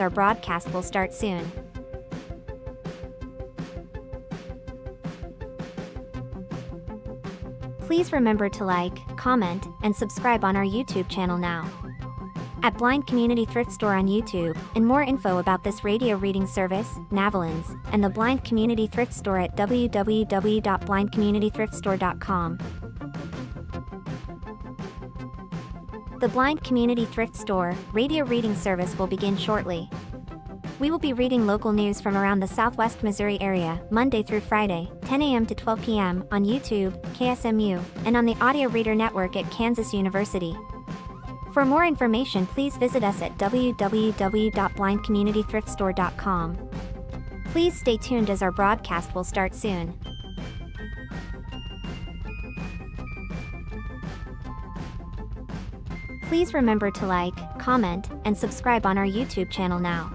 Our broadcast will start soon. Please remember to like, comment, and subscribe on our YouTube channel now. At Blind Community Thrift Store on YouTube, and more info about this radio reading service, Navalins, and the Blind Community Thrift Store at www.blindcommunitythriftstore.com. The Blind Community Thrift Store radio reading service will begin shortly. We will be reading local news from around the Southwest Missouri area, Monday through Friday, 10 a.m. to 12 p.m. on YouTube, KSMU, and on the Audio Reader Network at Kansas University. For more information, please visit us at www.blindcommunitythriftstore.com. Please stay tuned as our broadcast will start soon. Please remember to like, comment, and subscribe on our YouTube channel now.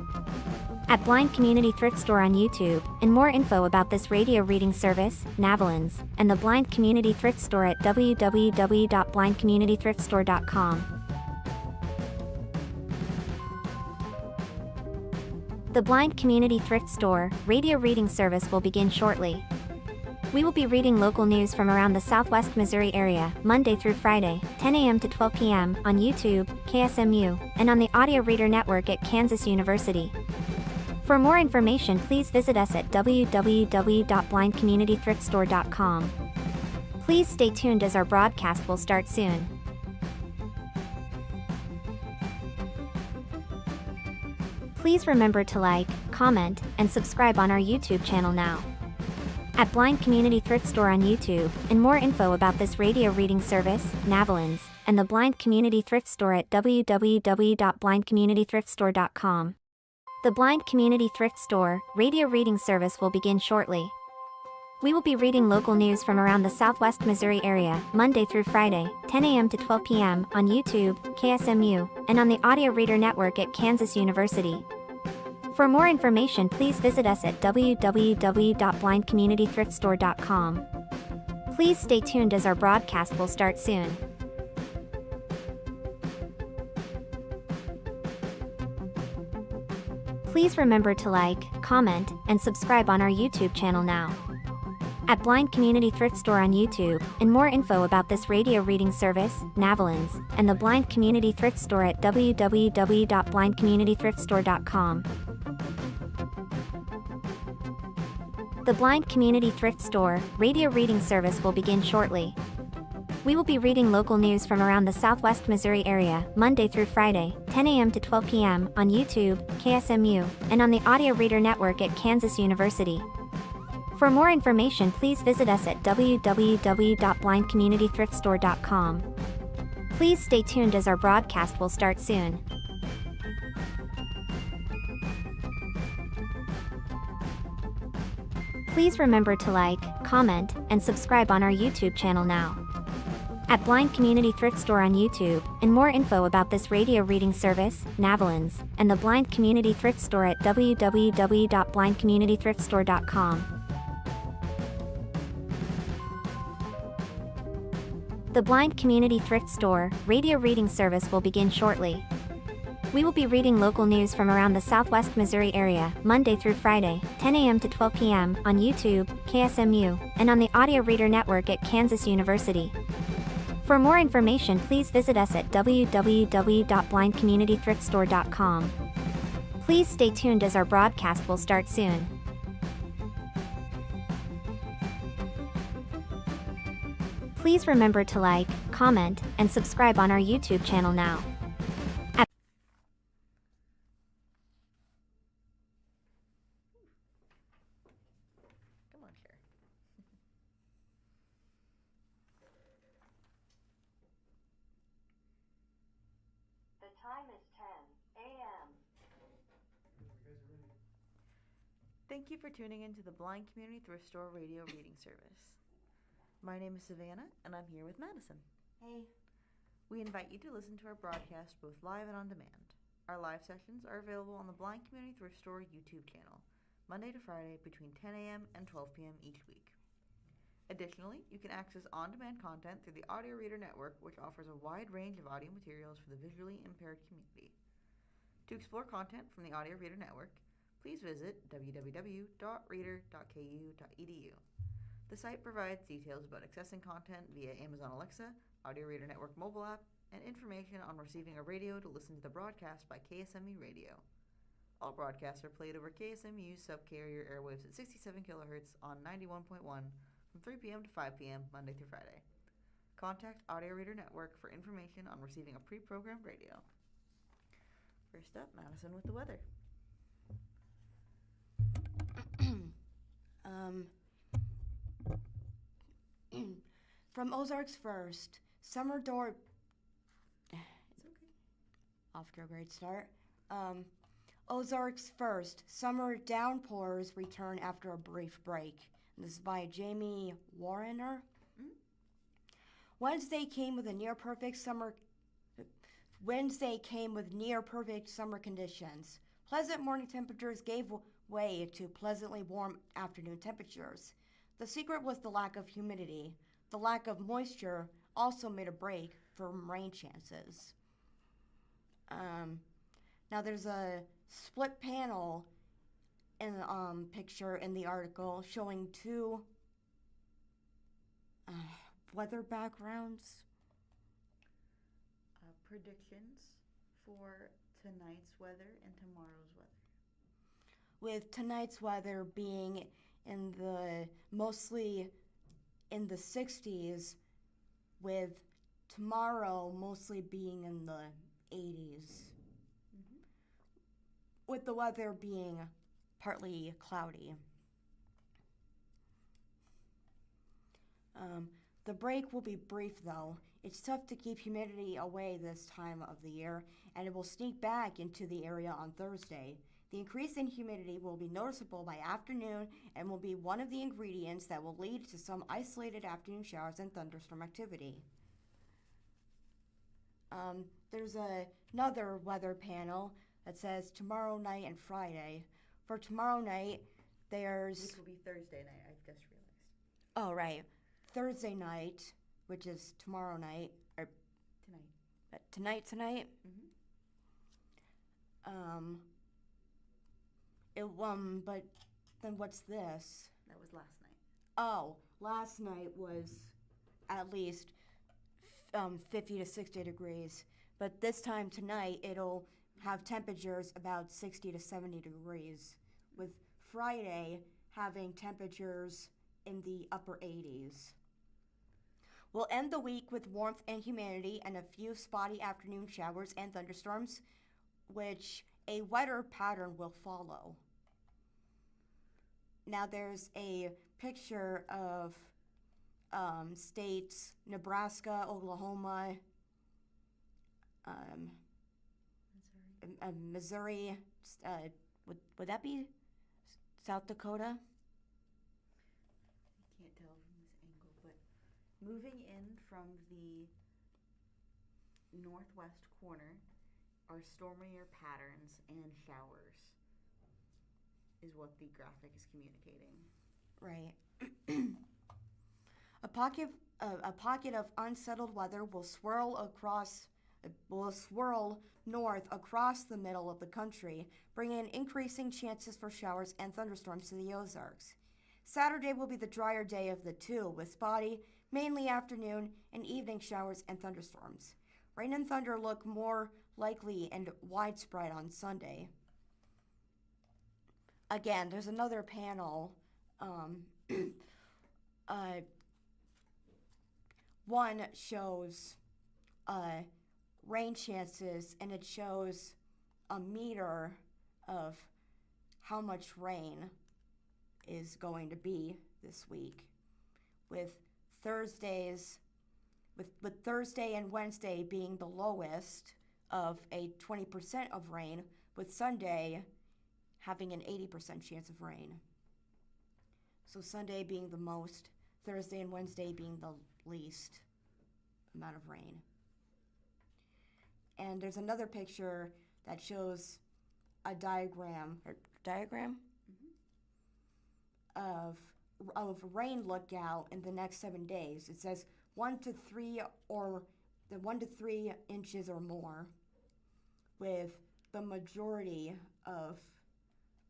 At Blind Community Thrift Store on YouTube, and more info about this radio reading service, Navalins, and the Blind Community Thrift Store at www.blindcommunitythriftstore.com. The Blind Community Thrift Store radio reading service will begin shortly. We will be reading local news from around the Southwest Missouri area, Monday through Friday, 10 a.m. to 12 p.m. on YouTube, KSMU, and on the Audio Reader Network at Kansas University. For more information, please visit us at www.blindcommunitythriftstore.com. Please stay tuned as our broadcast will start soon. Please remember to like, comment, and subscribe on our YouTube channel now. At Blind Community Thrift Store on YouTube, and more info about this radio reading service, Navalins, and the Blind Community Thrift Store at www.blindcommunitythriftstore.com. The Blind Community Thrift Store radio reading service will begin shortly. We will be reading local news from around the Southwest Missouri area, Monday through Friday, 10 a.m. to 12 p.m. on YouTube, KSMU, and on the Audio Reader Network at Kansas University. For more information, please visit us at www.blindcommunitythriftstore.com. Please stay tuned as our broadcast will start soon. Please remember to like, comment, and subscribe on our YouTube channel now. At Blind Community Thrift Store on YouTube, and more info about this radio reading service, Navalins, and the Blind Community Thrift Store at www.blindcommunitythriftstore.com. The Blind Community Thrift Store radio reading service will begin shortly. We will be reading local news from around the Southwest Missouri area, Monday through Friday, 10 a.m. to 12 p.m. on YouTube, KSMU, and on the Audio Reader Network at Kansas University. For more information, please visit us at www.blindcommunitythriftstore.com. Please stay tuned as our broadcast will start soon. Please remember to like, comment, and subscribe on our YouTube channel now. At Blind Community Thrift Store on YouTube, and more info about this radio reading service, Navalins, and the Blind Community Thrift Store at www.blindcommunitythriftstore.com. The Blind Community Thrift Store radio reading service will begin shortly. We will be reading local news from around the Southwest Missouri area, Monday through Friday, 10 a.m. to 12 p.m. on YouTube, KSMU, and on the Audio Reader Network at Kansas University. For more information, please visit us at www.blindcommunitythriftstore.com. Please stay tuned as our broadcast will start soon. Please remember to like, comment, and subscribe on our YouTube channel now. The time is 10 a.m. Thank you for tuning in to the Blind Community Thrift Store radio reading service. My name is Savannah, and I'm here with Madison. Hey. We invite you to listen to our broadcast both live and on demand. Our live sessions are available on the Blind Community Thrift Store YouTube channel, Monday to Friday between 10 a.m. and 12 p.m. each week. Additionally, you can access on-demand content through the Audio Reader Network, which offers a wide range of audio materials for the visually impaired community. To explore content from the Audio Reader Network, please visit www.reader.ku.edu. The site provides details about accessing content via Amazon Alexa, Audio Reader Network mobile app, and information on receiving a radio to listen to the broadcast by KSMU Radio. All broadcasts are played over KSMU's subcarrier airwaves at 67 kHz on 91.1 from 3 p.m. to 5 p.m. Monday through Friday. Contact Audio Reader Network for information on receiving a pre-programmed radio. First up, Madison with the weather. From Ozarks first, summer door. It's okay. Off to a great start. Ozarks first, summer downpours return after a brief break. This is by Jamie Warrener. Wednesday came with near perfect summer conditions. Pleasant morning temperatures gave way to pleasantly warm afternoon temperatures. The secret was the lack of humidity. The lack of moisture also made a break for rain chances. Now there's a split panel in the picture in the article showing two weather backgrounds. Predictions for tonight's weather and tomorrow's weather. With tonight's weather being mostly in the 60s, with tomorrow mostly being in the 80s. With the weather being partly cloudy. The break will be brief though. It's tough to keep humidity away this time of the year, and it will sneak back into the area on Thursday. The increase in humidity will be noticeable by afternoon and will be one of the ingredients that will lead to some isolated afternoon showers and thunderstorm activity. There's another weather panel that says tomorrow night and Friday. For tomorrow night, there's... Which will be Thursday night, I've just realized. Oh, right. Thursday night, which is tomorrow night, or Tonight. tonight. But then what's this? That was last night. Oh, last night was at least 50 to 60 degrees. But this time tonight, it'll have temperatures about 60 to 70 degrees, with Friday having temperatures in the upper 80s. We'll end the week with warmth and humidity and a few spotty afternoon showers and thunderstorms, which a wetter pattern will follow. Now there's a picture of states, Nebraska, Oklahoma, Missouri, would that be South Dakota? I can't tell from this angle, but moving in from the northwest corner are stormier patterns and showers is what the graphic is communicating. Right. A pocket of unsettled weather will swirl north across the middle of the country, bringing increasing chances for showers and thunderstorms to the Ozarks. Saturday will be the drier day of the two, with spotty, mainly afternoon and evening showers and thunderstorms. Rain and thunder look more likely and widespread on Sunday. Again, there's another panel. One shows rain chances, and it shows a meter of how much rain is going to be this week, with Thursday and Wednesday being the lowest of a 20% of rain, with Sunday having an 80% chance of rain. So Sunday being the most, Thursday and Wednesday being the least amount of rain. And there's another picture that shows a diagram of rain lookout in the next 7 days. It says 1 to 3 inches or more, with the majority of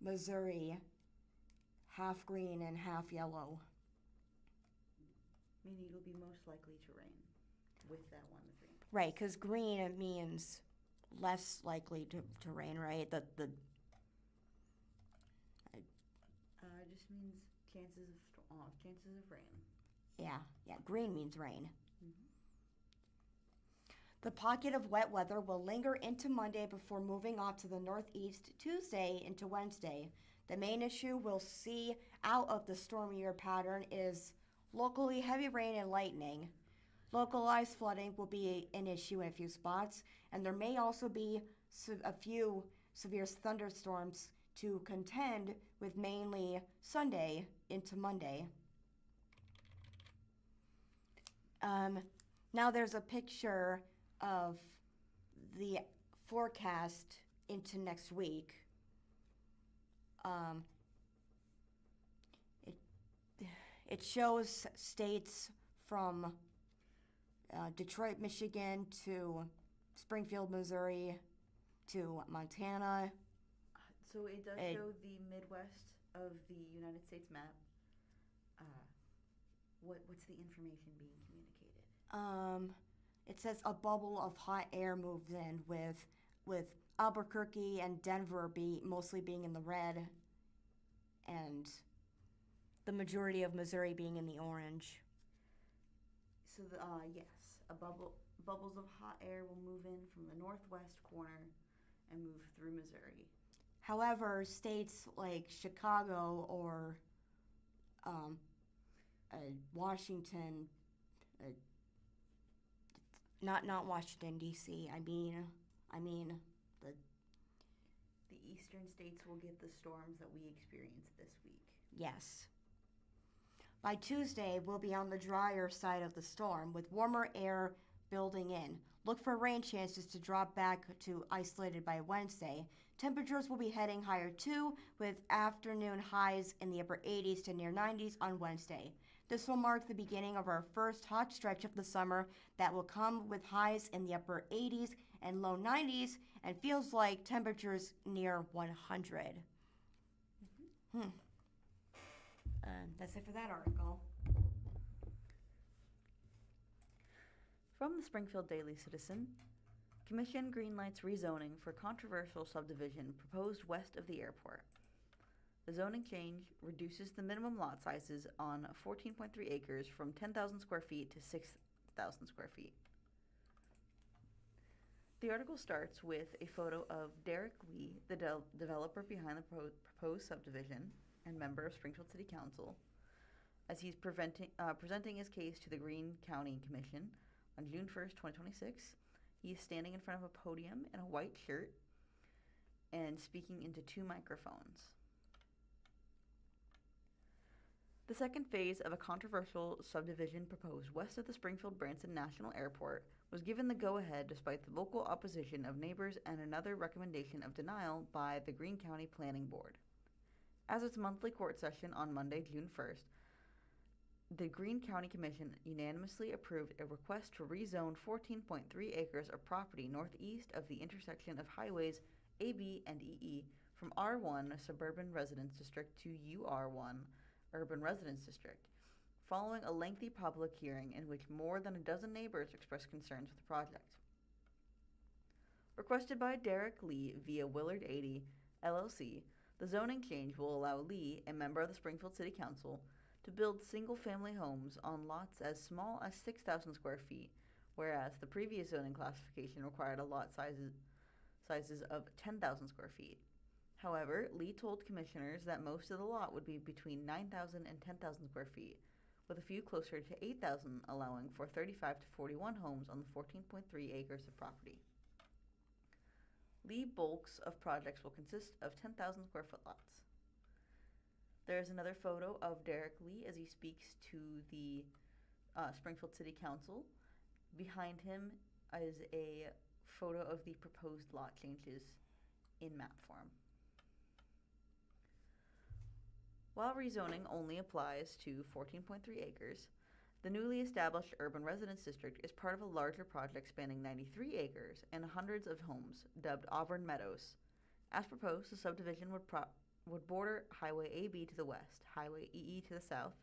Missouri half green and half yellow. Meaning it'll be most likely to rain with that 1 to 3 inches. Right, because green it means less likely to rain, right? It just means chances of rain. Yeah, green means rain. Mm-hmm. The pocket of wet weather will linger into Monday before moving off to the northeast Tuesday into Wednesday. The main issue we'll see out of the stormier pattern is locally heavy rain and lightning. Localized flooding will be an issue in a few spots, and there may also be a few severe thunderstorms to contend with, mainly Sunday into Monday. Now there's a picture of the forecast into next week. It shows states from Detroit, Michigan to Springfield, Missouri to Montana. So it does show the Midwest of the United States map. What's the information being communicated? It says a bubble of hot air moved in with Albuquerque and Denver mostly being in the red, and the majority of Missouri being in the orange. So yes, bubbles of hot air will move in from the northwest corner and move through Missouri. However, states like Chicago or Washington, not Washington D.C. I mean the eastern states will get the storms that we experienced this week. Yes. By Tuesday, we'll be on the drier side of the storm with warmer air building in. Look for rain chances to drop back to isolated by Wednesday. Temperatures will be heading higher too, with afternoon highs in the upper 80s to near 90s on Wednesday. This will mark the beginning of our first hot stretch of the summer that will come with highs in the upper 80s and low 90s and feels like temperatures near 100. Mm-hmm. That's it for that article. From the Springfield Daily Citizen, Commission greenlights rezoning for controversial subdivision proposed west of the airport. The zoning change reduces the minimum lot sizes on 14.3 acres from 10,000 square feet to 6,000 square feet. The article starts with a photo of Derek Lee, the developer behind the proposed subdivision and member of Springfield City Council, as he's presenting his case to the Greene County Commission on June 1st, 2026. He is standing in front of a podium in a white shirt and speaking into 2 microphones. The second phase of a controversial subdivision proposed west of the Springfield Branson National Airport was given the go-ahead despite the local opposition of neighbors and another recommendation of denial by the Greene County Planning Board. As its monthly court session on Monday, June 1st, the Greene County Commission unanimously approved a request to rezone 14.3 acres of property northeast of the intersection of highways AB and EE from R1 Suburban Residence District to UR1 Urban Residence District, following a lengthy public hearing in which more than a dozen neighbors expressed concerns with the project. Requested by Derek Lee via Willard 80 LLC, the zoning change will allow Lee, a member of the Springfield City Council, to build single-family homes on lots as small as 6,000 square feet, whereas the previous zoning classification required a lot sizes of 10,000 square feet. However, Lee told commissioners that most of the lot would be between 9,000 and 10,000 square feet, with a few closer to 8,000 allowing for 35 to 41 homes on the 14.3 acres of property. Lee bulks of projects will consist of 10,000 square foot lots. There is another photo of Derek Lee as he speaks to the Springfield City Council. Behind him is a photo of the proposed lot changes in map form. While rezoning only applies to 14.3 acres, The newly established urban residence district is part of a larger project spanning 93 acres and hundreds of homes, dubbed Auburn Meadows. As proposed, the subdivision would border Highway AB to the west, Highway EE to the south,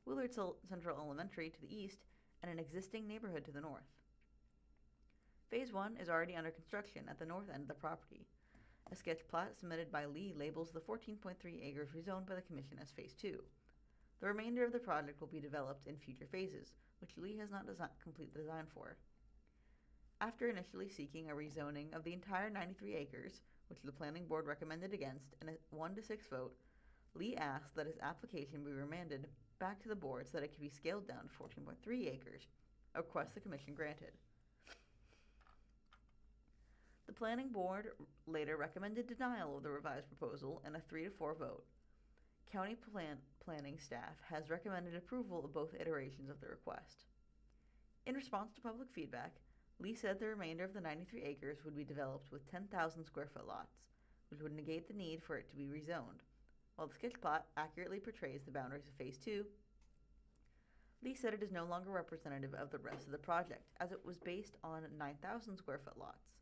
Willard Central Elementary to the east, and an existing neighborhood to the north. Phase 1 is already under construction at the north end of the property. A sketch plat submitted by Lee labels the 14.3 acres rezoned by the Commission as Phase 2. The remainder of the project will be developed in future phases, which Lee has not complete the design for. After initially seeking a rezoning of the entire 93 acres, which the Planning Board recommended against in a 1-6 vote, Lee asked that his application be remanded back to the board so that it could be scaled down to 14.3 acres, a request the Commission granted. The Planning Board later recommended denial of the revised proposal in a 3-4 vote. County planning staff has recommended approval of both iterations of the request. In response to public feedback, Lee said the remainder of the 93 acres would be developed with 10,000 square foot lots, which would negate the need for it to be rezoned. While the sketch plot accurately portrays the boundaries of Phase 2, Lee said it is no longer representative of the rest of the project, as it was based on 9,000 square foot lots.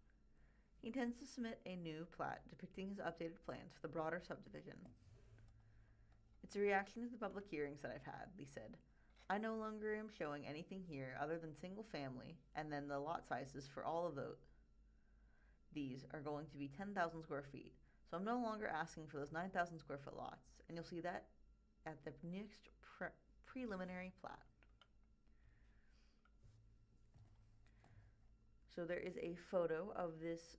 He intends to submit a new plat depicting his updated plans for the broader subdivision. It's a reaction to the public hearings that I've had, Lee said. I no longer am showing anything here other than single family, and then the lot sizes for all of these are going to be 10,000 square feet. So I'm no longer asking for those 9,000 square foot lots, and you'll see that at the next preliminary plat. So there is a photo of this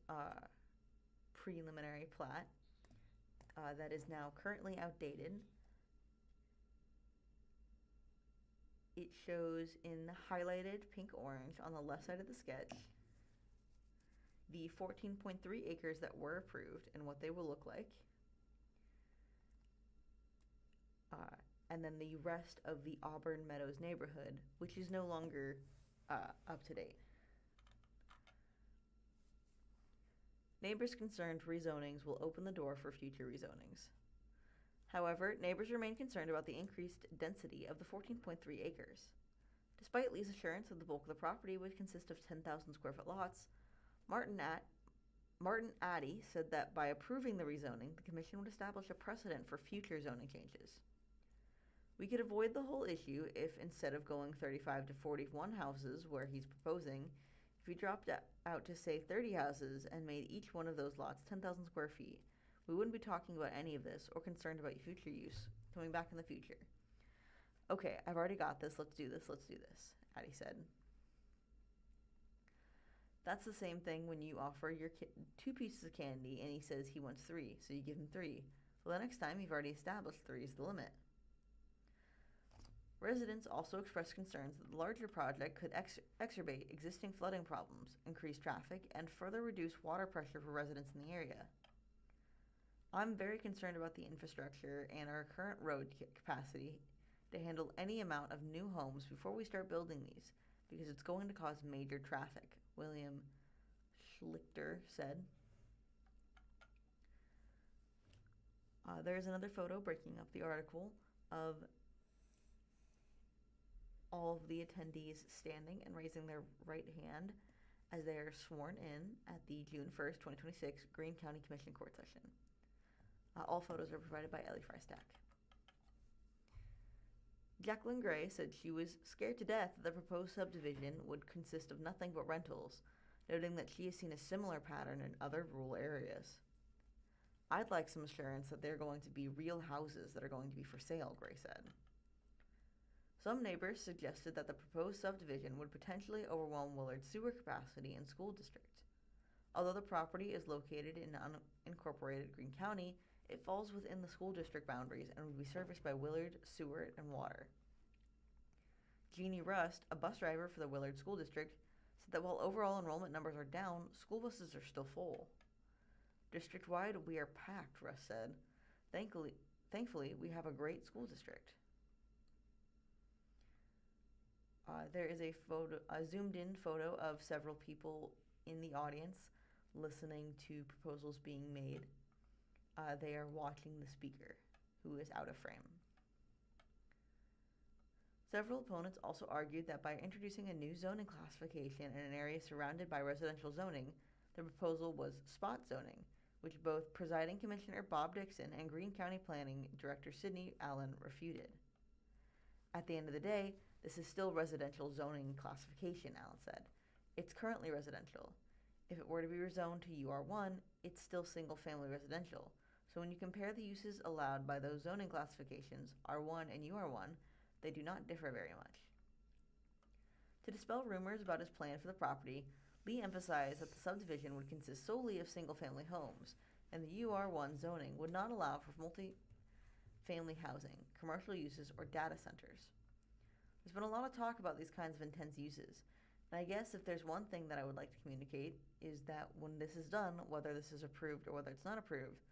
preliminary plat that is now currently outdated. It shows in highlighted pink-orange on the left side of the sketch the 14.3 acres that were approved and what they will look like. And then the rest of the Auburn Meadows neighborhood, which is no longer up to date. Neighbors concerned rezonings will open the door for future rezonings. However, neighbors remain concerned about the increased density of the 14.3 acres. Despite Lee's assurance that the bulk of the property would consist of 10,000 square foot lots, Martin Addy said that by approving the rezoning, the Commission would establish a precedent for future zoning changes. We could avoid the whole issue if, instead of going 35 to 41 houses where he's proposing, if we dropped out to, say, 30 houses and made each one of those lots 10,000 square feet, we wouldn't be talking about any of this or concerned about future use coming back in the future. Okay, I've already got this. Let's do this. Addy said. That's the same thing when you offer your kid 2 pieces of candy and he says he wants 3, so you give him 3. Well, the next time you've already established 3 is the limit. Residents also expressed concerns that the larger project could exacerbate existing flooding problems, increase traffic, and further reduce water pressure for residents in the area. I'm very concerned about the infrastructure and our current road capacity to handle any amount of new homes before we start building these, because it's going to cause major traffic, William Schlichter said. There's another photo breaking up the article of all of the attendees standing and raising their right hand as they are sworn in at the June 1st, 2026 Greene County Commission Court session. All photos are provided by Ellie Freistack. Jacqueline Gray said she was scared to death that the proposed subdivision would consist of nothing but rentals, noting that she has seen a similar pattern in other rural areas. I'd like some assurance that they're going to be real houses that are going to be for sale, Gray said. Some neighbors suggested that the proposed subdivision would potentially overwhelm Willard's sewer capacity and school district. Although the property is located in unincorporated Greene County, it falls within the school district boundaries and would be serviced by Willard, Sewer, and Water. Jeannie Rust, a bus driver for the Willard School District, said that while overall enrollment numbers are down, school buses are still full. District-wide, we are packed, Rust said. Thankfully, we have a great school district. There is a zoomed-in photo of several people in the audience listening to proposals being made. They are watching the speaker, who is out of frame. Several opponents also argued that by introducing a new zoning classification in an area surrounded by residential zoning, the proposal was spot zoning, which both Presiding Commissioner Bob Dixon and Greene County Planning Director Sidney Allen refuted. At the end of the day, this is still residential zoning classification, Allen said. It's currently residential. If it were to be rezoned to UR1, it's still single-family residential. So when you compare the uses allowed by those zoning classifications, R1 and UR1, they do not differ very much. To dispel rumors about his plan for the property, Lee emphasized that the subdivision would consist solely of single-family homes, and the UR1 zoning would not allow for multi-family housing, commercial uses, or data centers. There's been a lot of talk about these kinds of intense uses, and I guess if there's one thing that I would like to communicate is that when this is done, whether this is approved or whether it's not approved,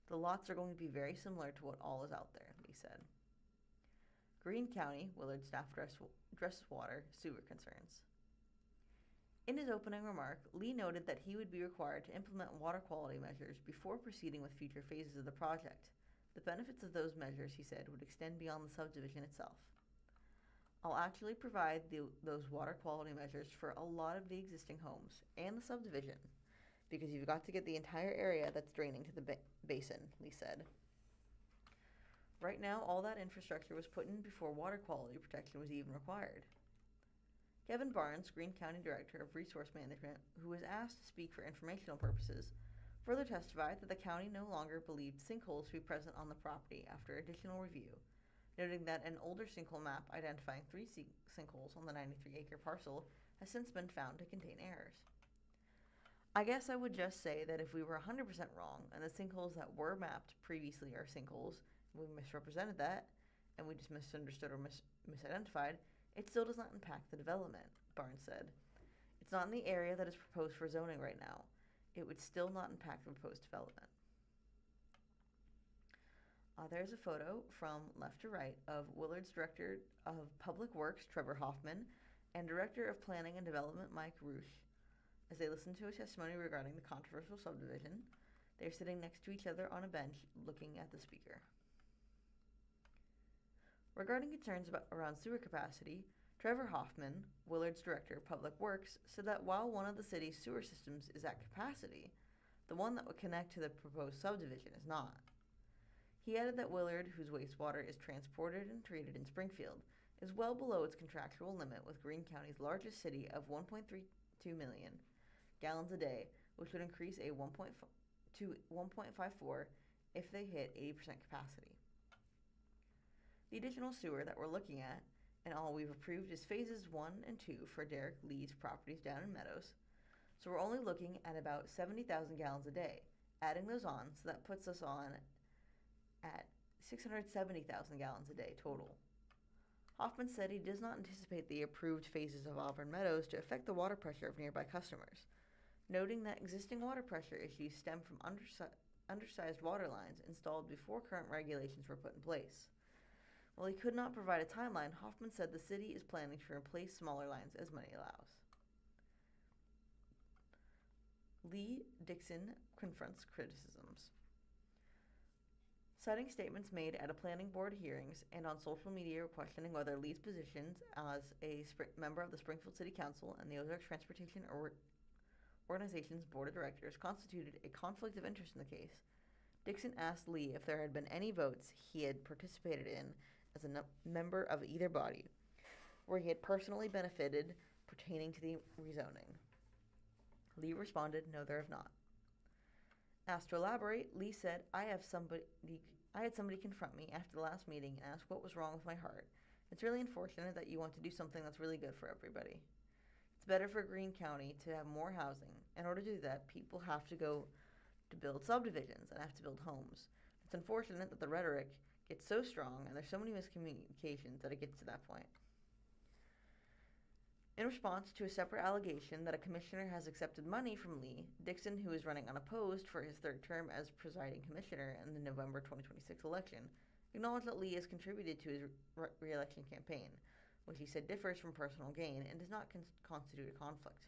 the lots are going to be very similar to what all is out there, Lee said. Greene County, Willard staff addressed water, sewer concerns. In his opening remark, Lee noted that he would be required to implement water quality measures before proceeding with future phases of the project. The benefits of those measures, he said, would extend beyond the subdivision itself. I'll actually provide those water quality measures for a lot of the existing homes and the subdivision, because you've got to get the entire area that's draining to the basin, Lee said. Right now, all that infrastructure was put in before water quality protection was even required. Kevin Barnes, Greene County Director of Resource Management, who was asked to speak for informational purposes, further testified that the county no longer believed sinkholes to be present on the property after additional review, noting that an older sinkhole map identifying 3 sinkholes on the 93-acre parcel has since been found to contain errors. I guess I would just say that if we were 100% wrong and the sinkholes that were mapped previously are sinkholes, and we misrepresented that, and we just misunderstood or misidentified, it still does not impact the development, Barnes said. It's not in the area that is proposed for zoning right now. It would still not impact the proposed development. There's a photo from left to right of Willard's Director of Public Works, Trevor Hoffman, and Director of Planning and Development, Mike Roosh. As they listen to a testimony regarding the controversial subdivision, they're sitting next to each other on a bench looking at the speaker. Regarding concerns around sewer capacity, Trevor Hoffman, Willard's Director of Public Works, said that while one of the city's sewer systems is at capacity, the one that would connect to the proposed subdivision is not. He added that Willard, whose wastewater is transported and treated in Springfield, is well below its contractual limit with Greene County's largest city of 1.32 million gallons a day, which would increase to 1.54 if they hit 80% capacity. The additional sewer that we're looking at, and all we've approved, is phases 1 and 2 for Derek Lee's properties down in Meadows, so we're only looking at about 70,000 gallons a day. Adding those on, so that puts us on at 670,000 gallons a day total. Hoffman said he does not anticipate the approved phases of Auburn Meadows to affect the water pressure of nearby customers, noting that existing water pressure issues stem from undersized water lines installed before current regulations were put in place. While he could not provide a timeline, Hoffman said the city is planning to replace smaller lines as money allows. Lee Dixon confronts criticisms. Citing statements made at a planning board hearings and on social media questioning whether Lee's positions as a member of the Springfield City Council and the Ozarks Transportation Organization's Board of Directors constituted a conflict of interest in the case, Dixon asked Lee if there had been any votes he had participated in as a member of either body, where he had personally benefited pertaining to the rezoning. Lee responded, "No, there have not." Asked to elaborate, Lee said, I had somebody confront me after the last meeting and ask what was wrong with my heart. It's really unfortunate that you want to do something that's really good for everybody. It's better for Greene County to have more housing. In order to do that, people have to go to build subdivisions and have to build homes. It's unfortunate that the rhetoric gets so strong and there's so many miscommunications that it gets to that point. In response to a separate allegation that a commissioner has accepted money from Lee, Dixon, who is running unopposed for his third term as presiding commissioner in the November 2026 election, acknowledged that Lee has contributed to his re-election campaign, which he said differs from personal gain and does not constitute a conflict.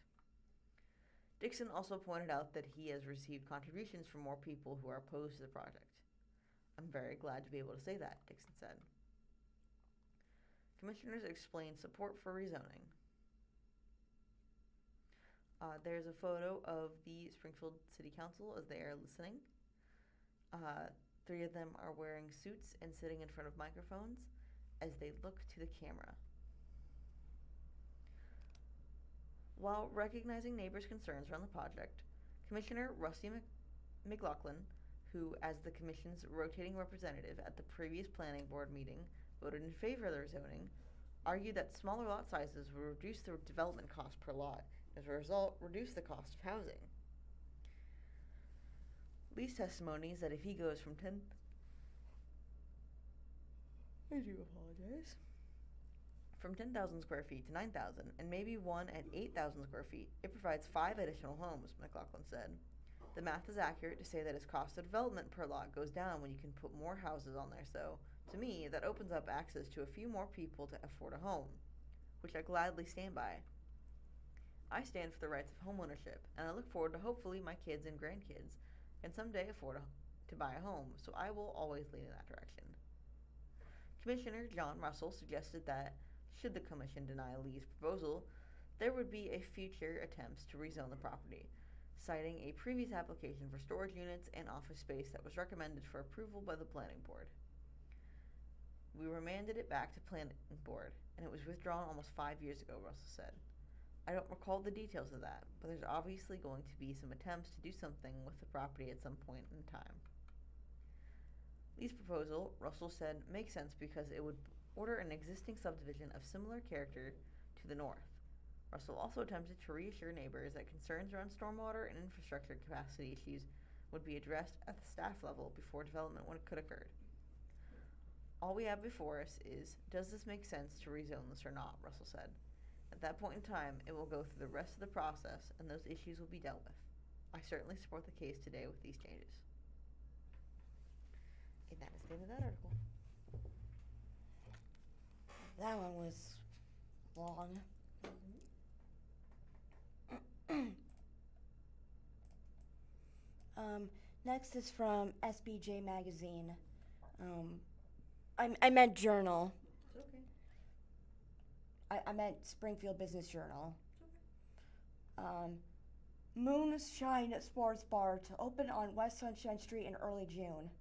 Dixon also pointed out that he has received contributions from more people who are opposed to the project. I'm very glad to be able to say that, Dixon said. Commissioners explain support for rezoning. There's a photo of the Springfield City Council as they are listening. 3 of them are wearing suits and sitting in front of microphones as they look to the camera. While recognizing neighbors' concerns around the project, Commissioner Rusty McLaughlin, who, as the Commission's rotating representative at the previous Planning Board meeting, voted in favor of the rezoning, argued that smaller lot sizes would reduce the development cost per lot, and as a result, reduce the cost of housing. Lee's testimony is that if he goes from 10,000 square feet to 9,000, and maybe one at 8,000 square feet, it provides 5 additional homes, McLaughlin said. The math is accurate to say that his cost of development per lot goes down when you can put more houses on there, so, to me, that opens up access to a few more people to afford a home, which I gladly stand by. I stand for the rights of homeownership, and I look forward to hopefully my kids and grandkids can someday afford to buy a home, so I will always lean in that direction. Commissioner John Russell suggested that, should the Commission deny Lee's proposal, there would be a future attempts to rezone the property, citing a previous application for storage units and office space that was recommended for approval by the Planning Board. We remanded it back to Planning Board, and it was withdrawn almost 5 years ago, Russell said. I don't recall the details of that, but there's obviously going to be some attempts to do something with the property at some point in time. Lee's proposal, Russell said, makes sense because it would order an existing subdivision of similar character to the north. Russell also attempted to reassure neighbors that concerns around stormwater and infrastructure capacity issues would be addressed at the staff level before development could occur. All we have before us is, does this make sense to rezone this or not, Russell said. At that point in time, it will go through the rest of the process, and those issues will be dealt with. I certainly support the case today with these changes. And that is the end of that article. That one was long. Next is from SBJ Magazine. I meant Journal. It's okay. I meant Springfield Business Journal. Moonshine Sports Bar to open on West Sunshine Street in early June.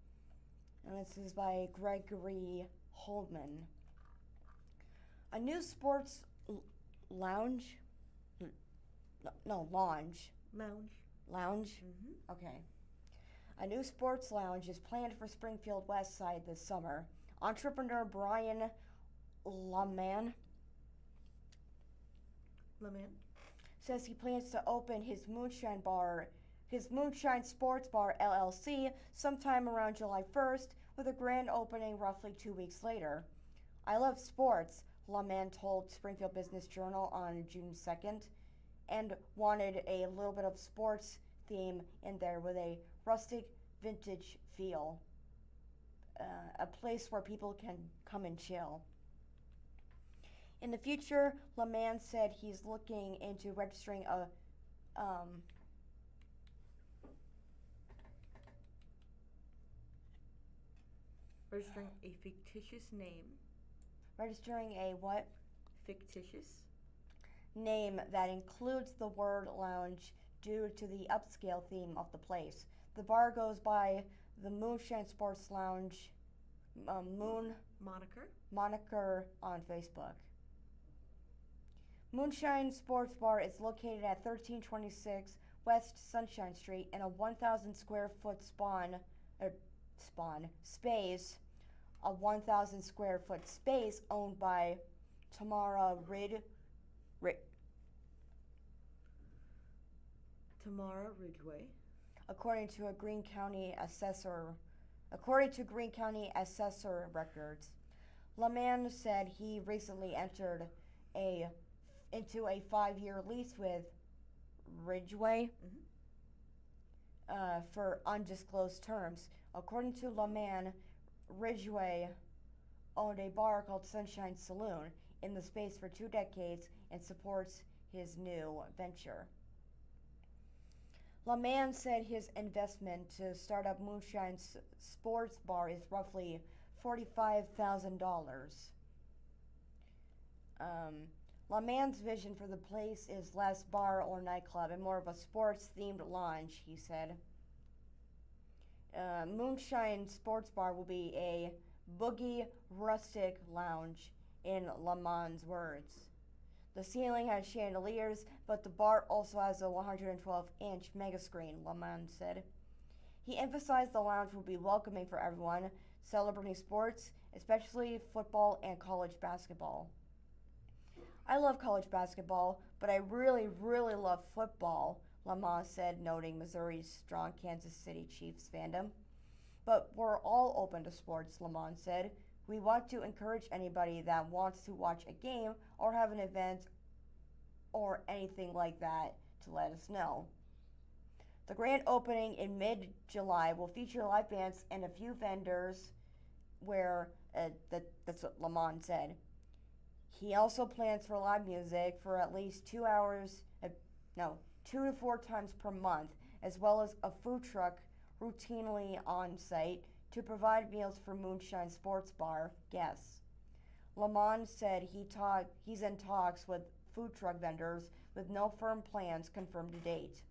And this is by Gregory Holman. A new sports lounge? Lounge. Lounge? Mm-hmm. Okay. A new sports lounge is planned for Springfield West Side this summer. Entrepreneur Brian LaMann says he plans to open his Moonshine Sports Bar LLC sometime around July 1st, with a grand opening roughly 2 weeks later. I love sports, LaMann told Springfield Business Journal on June 2nd, and wanted a little bit of sports theme in there with a rustic vintage feel. A place where people can come and chill. In the future, LaMann said he's looking into registering a Registering a fictitious name. Registering a what? Fictitious. Name that includes the word lounge due to the upscale theme of the place. The bar goes by the Moonshine Sports Lounge moniker on Facebook. Moonshine Sports Bar is located at 1326 West Sunshine Street in a 1,000 square foot space owned by Tamara Ridgway. According to Greene County Assessor records. LaMann said he recently entered into a 5-year lease with Ridgway for undisclosed terms. According to LaMann, Ridgway owned a bar called Sunshine Saloon in the space for 2 decades and supports his new venture. LaMann said his investment to start up Moonshine Sports Bar is roughly $45,000. LaMan's vision for the place is less bar or nightclub and more of a sports-themed lounge, he said. Moonshine Sports Bar will be a boogie rustic lounge, in LaMan's words. The ceiling has chandeliers, but the bar also has a 112-inch mega screen, LaMan said. He emphasized the lounge will be welcoming for everyone, celebrating sports, especially football and college basketball. I love college basketball, but I really, really love football, LaMan said, noting Missouri's strong Kansas City Chiefs fandom. But we're all open to sports, LaMan said. We want to encourage anybody that wants to watch a game or have an event or anything like that to let us know. The grand opening in mid-July will feature live bands and a few vendors that's what LaMan said. He also plans for live music for at least 2 to 4 times per month, as well as a food truck routinely on site to provide meals for Moonshine Sports Bar guests. LaMan said he's in talks with food truck vendors with no firm plans confirmed to date.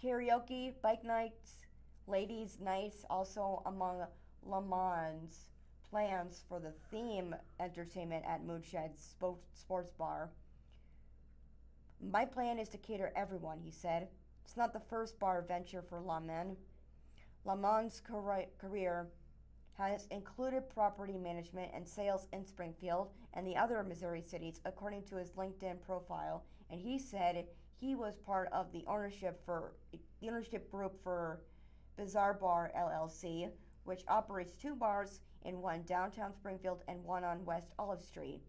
Karaoke, bike nights, ladies' nights also among LaMan's plans for the theme entertainment at Moonshine Sports Bar. My plan is to cater everyone, he said. It's not the first bar venture for LaMan. LaMan's career has included property management and sales in Springfield and the other Missouri cities, according to his LinkedIn profile, and he said he was part of the ownership group for Bizarre Bar LLC, which operates 2 bars in one downtown Springfield and one on West Olive Street.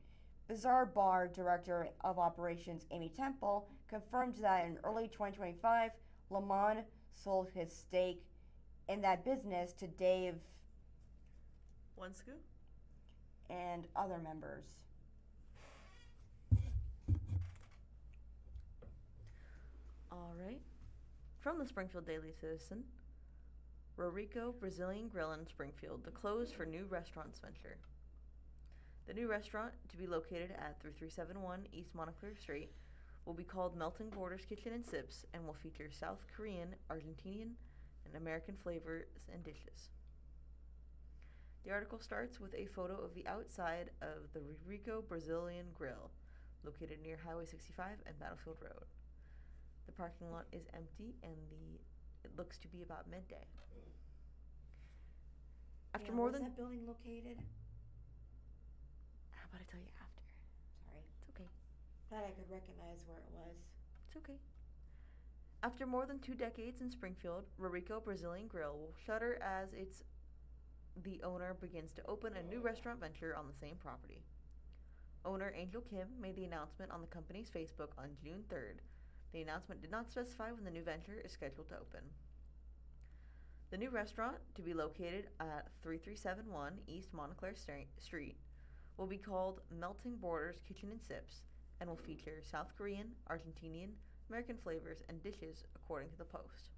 Bizarre Bar Director of Operations Amy Temple confirmed that in early 2025, LaMan sold his stake in that business to Dave Wensku and other members. All right. From the Springfield Daily Citizen, Rorico Brazilian Grill in Springfield, the close for new restaurants venture. The new restaurant, to be located at 3371 East Montclair Street, will be called Melting Borders Kitchen and Sips and will feature South Korean, Argentinian, and American flavors and dishes. The article starts with a photo of the outside of the Rorico Brazilian Grill, located near Highway 65 and Battlefield Road. The parking lot is empty and it looks to be about midday. After more than that building located? How about I tell you after? Sorry. It's okay. Thought I could recognize where it was. It's okay. After more than 2 decades in Springfield, Rorico Brazilian Grill will shutter as the owner begins to open a new restaurant venture on the same property. Owner Angel Kim made the announcement on the company's Facebook on June 3rd. The announcement did not specify when the new venture is scheduled to open. The new restaurant, to be located at 3371 East Montclair Street, will be called Melting Borders Kitchen and Sips and will feature South Korean, Argentinian, American flavors and dishes, according to the Post.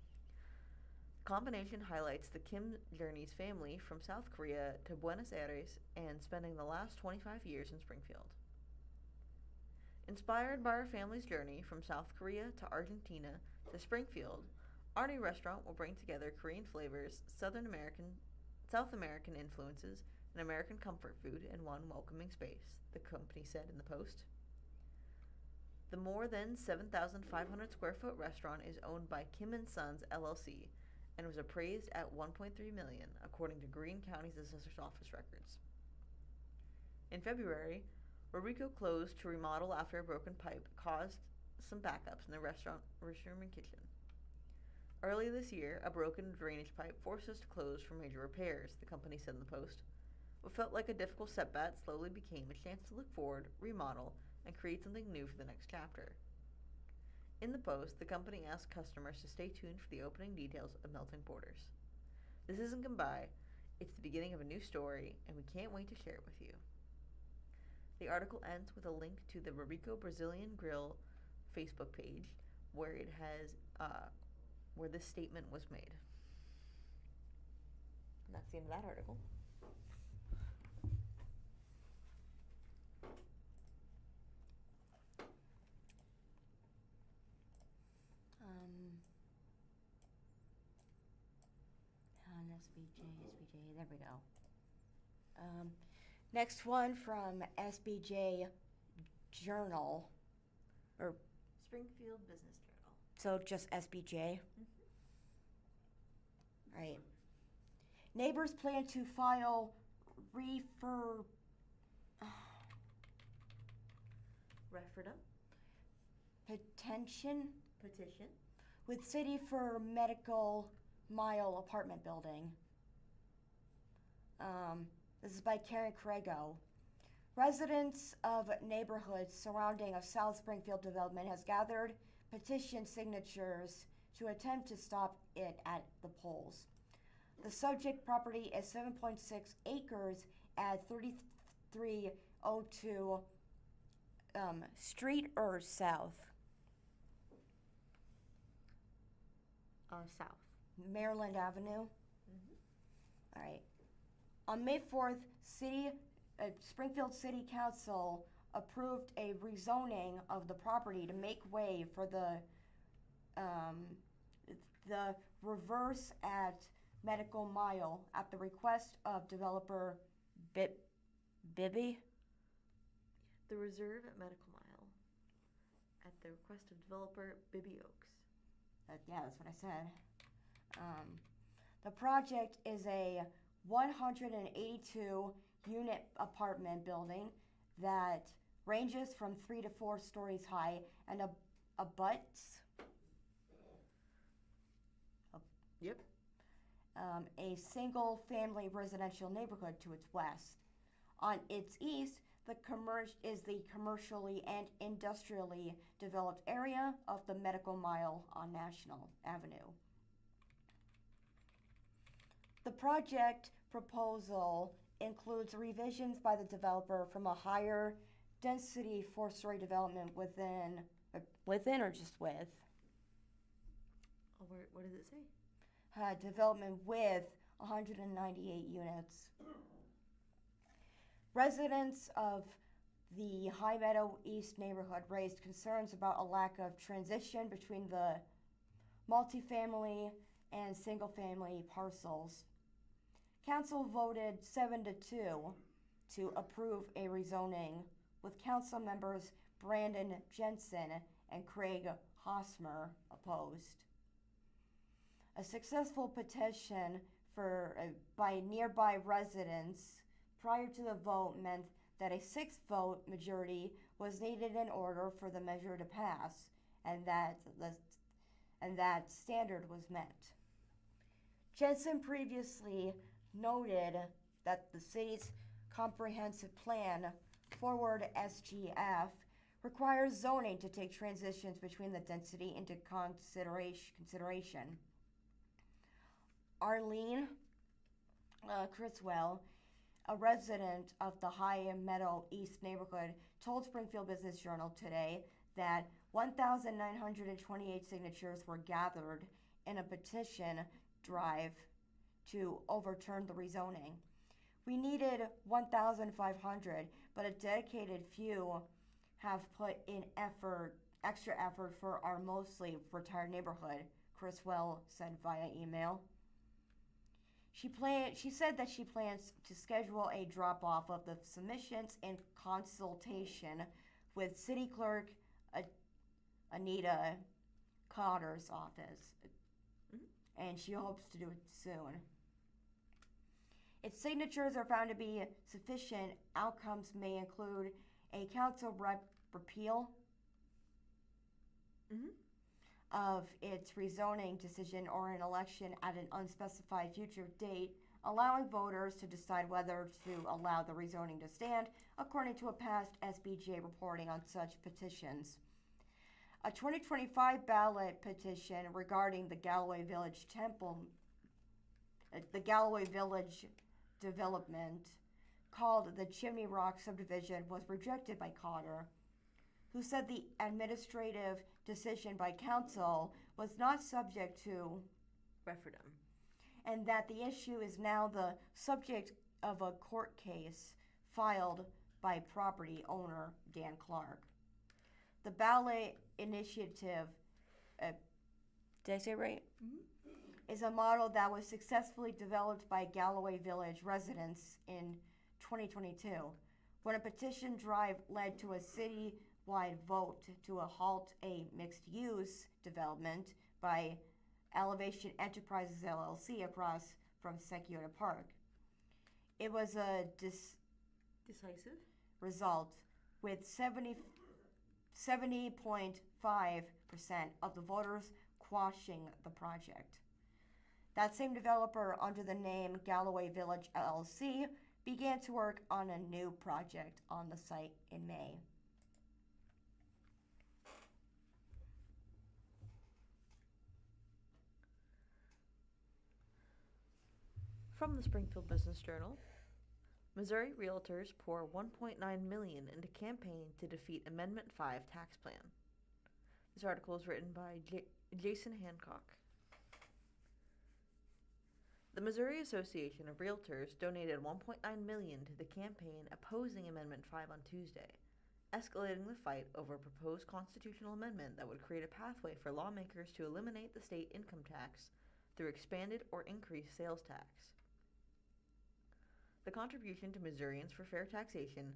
The combination highlights the Kim journey's family from South Korea to Buenos Aires and spending the last 25 years in Springfield. Inspired by our family's journey from South Korea to Argentina to Springfield, our new restaurant will bring together Korean flavors, South American influences, and American comfort food in one welcoming space, the company said in the Post. The more than 7,500 square foot restaurant is owned by Kim & Sons LLC and was appraised at $1.3 million, according to Greene County's Assessor's Office records. In February, Rorico closed to remodel after a broken pipe caused some backups in the restaurant restroom and kitchen. Early this year, a broken drainage pipe forced us to close for major repairs, the company said in the Post. What felt like a difficult setback slowly became a chance to look forward, remodel, and create something new for the next chapter. In the Post, the company asked customers to stay tuned for the opening details of Melting Borders. This isn't goodbye, it's the beginning of a new story, and we can't wait to share it with you. The article ends with a link to the Rorico Brazilian Grill Facebook page, where it has where this statement was made. And that's the end of that article. there we go. Next one from SBJ Journal, or Springfield Business Journal. so just SBJ. Right. Neighbors plan to file Referendum. petition Petition. with city for medical mile apartment building. This is by Karen Crago. Residents of neighborhoods surrounding a South Springfield development has gathered petition signatures to attempt to stop it at the polls. The subject property is 7.6 acres at 3302 Street or South, South. Maryland Avenue. All right. On May 4th, Springfield City Council approved a rezoning of the property to make way for the reverse at Medical Mile at the request of developer Bibby. The reserve at Medical Mile at the request of developer Bibby Oaks. Yeah, that's what I said. The project is a 182 unit apartment building that ranges from 3 to 4 stories high and abuts a single family residential neighborhood to its west. On its east, is the commercially and industrially developed area of the Medical Mile on National Avenue. The project proposal includes revisions by the developer from a higher density 4-story development within or just with? Oh, what does it say? Development with 198 units. Residents of the High Meadow East neighborhood raised concerns about a lack of transition between the multifamily and single-family parcels. Council voted 7-2 to approve a rezoning, with council members Brandon Jensen and Craig Hosmer opposed. A successful petition by nearby residents prior to the vote meant that a 6-vote majority was needed in order for the measure to pass, and that standard was met. Jensen previously noted that the city's comprehensive plan, Forward SGF, requires zoning to take transitions between the density into consideration. Arlene Criswell, a resident of the High Meadow East neighborhood, told Springfield Business Journal today that 1,928 signatures were gathered in a petition drive to overturn the rezoning. We needed 1,500, but a dedicated few have put in extra effort for our mostly retired neighborhood, Criswell said via email. She said that she plans to schedule a drop-off of the submissions in consultation with City Clerk Anita Cotter's office, and she hopes to do it soon. If signatures are found to be sufficient, outcomes may include a council repeal of its rezoning decision or an election at an unspecified future date, allowing voters to decide whether to allow the rezoning to stand, according to a past SBJ reporting on such petitions. A 2025 ballot petition regarding the Galloway Village development called the Chimney Rock subdivision was rejected by Cotter, who said the administrative decision by council was not subject to Referendum. and that the issue is now the subject of a court case filed by property owner Dan Clark. The ballot initiative, did I say it right? is a model that was successfully developed by Galloway Village residents in 2022, when a petition drive led to a city-wide vote to halt a mixed-use development by Elevation Enterprises LLC across from Sekiota Park. It was a Decisive? result, with 70.5% of the voters quashing the project. That same developer, under the name Galloway Village LLC, began to work on a new project on the site in May. From the Springfield Business Journal, Missouri realtors pour $1.9 million into campaign to defeat Amendment 5 tax plan. This article is written by Jason Hancock. The Missouri Association of Realtors donated $1.9 million to the campaign opposing Amendment 5 on Tuesday, escalating the fight over a proposed constitutional amendment that would create a pathway for lawmakers to eliminate the state income tax through expanded or increased sales tax. The contribution to Missourians for Fair Taxation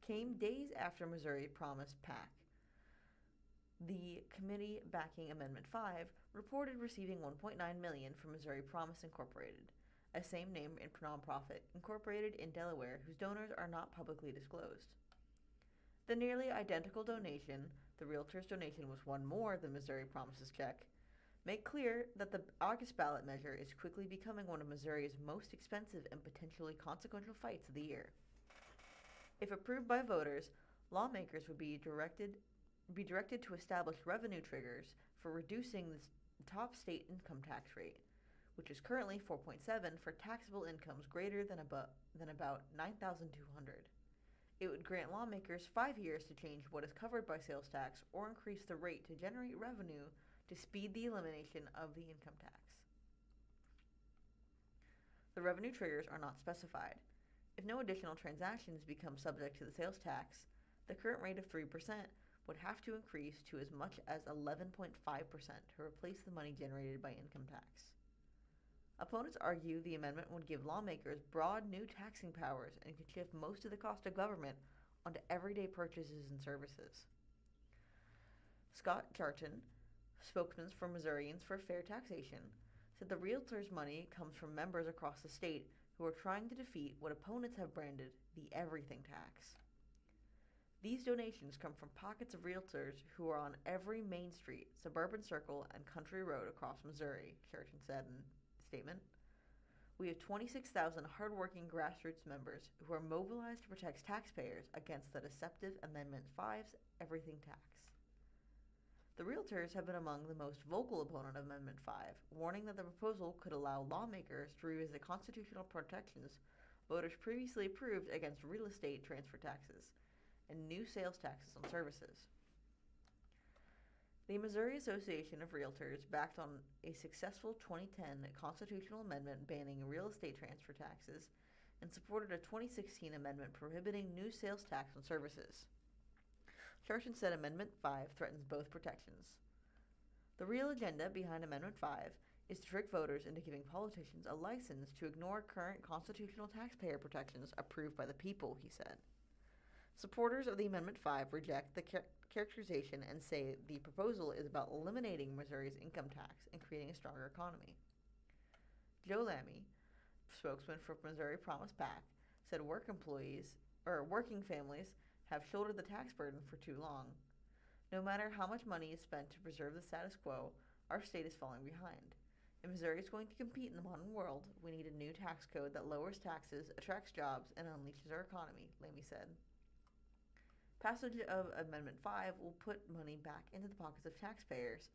came days after Missouri promised PAC. The committee backing Amendment 5 reported receiving $1.9 million from Missouri Promise Incorporated, a same-name nonprofit incorporated in Delaware whose donors are not publicly disclosed. The nearly identical donation, the realtors' donation was one more than Missouri Promise's check, make clear that the August ballot measure is quickly becoming one of Missouri's most expensive and potentially consequential fights of the year. If approved by voters, lawmakers would be directed to establish revenue triggers for reducing the top state income tax rate, which is currently 4.7 for taxable incomes greater than about $9,200. It would grant lawmakers 5 years to change what is covered by sales tax or increase the rate to generate revenue to speed the elimination of the income tax. The revenue triggers are not specified. If no additional transactions become subject to the sales tax, the current rate of 3% would have to increase to as much as 11.5% to replace the money generated by income tax. Opponents argue the amendment would give lawmakers broad new taxing powers and could shift most of the cost of government onto everyday purchases and services. Scott Charton, spokesman for Missourians for Fair Taxation, said the realtors' money comes from members across the state who are trying to defeat what opponents have branded the everything tax. These donations come from pockets of realtors who are on every main street, suburban circle, and country road across Missouri, Charton said in a statement. We have 26,000 hardworking grassroots members who are mobilized to protect taxpayers against the deceptive Amendment 5's everything tax. The realtors have been among the most vocal opponent of Amendment 5, warning that the proposal could allow lawmakers to revisit constitutional protections voters previously approved against real estate transfer taxes and new sales taxes on services. The Missouri Association of Realtors backed on a successful 2010 constitutional amendment banning real estate transfer taxes and supported a 2016 amendment prohibiting new sales tax on services. Charton said Amendment 5 threatens both protections. The real agenda behind Amendment 5 is to trick voters into giving politicians a license to ignore current constitutional taxpayer protections approved by the people, he said. Supporters of the Amendment 5 reject the characterization and say the proposal is about eliminating Missouri's income tax and creating a stronger economy. Joe Lammy, spokesman for Missouri Promise PAC, said working families have shouldered the tax burden for too long. No matter how much money is spent to preserve the status quo, our state is falling behind. If Missouri is going to compete in the modern world, we need a new tax code that lowers taxes, attracts jobs, and unleashes our economy, Lammy said. Passage of Amendment 5 will put money back into the pockets of taxpayers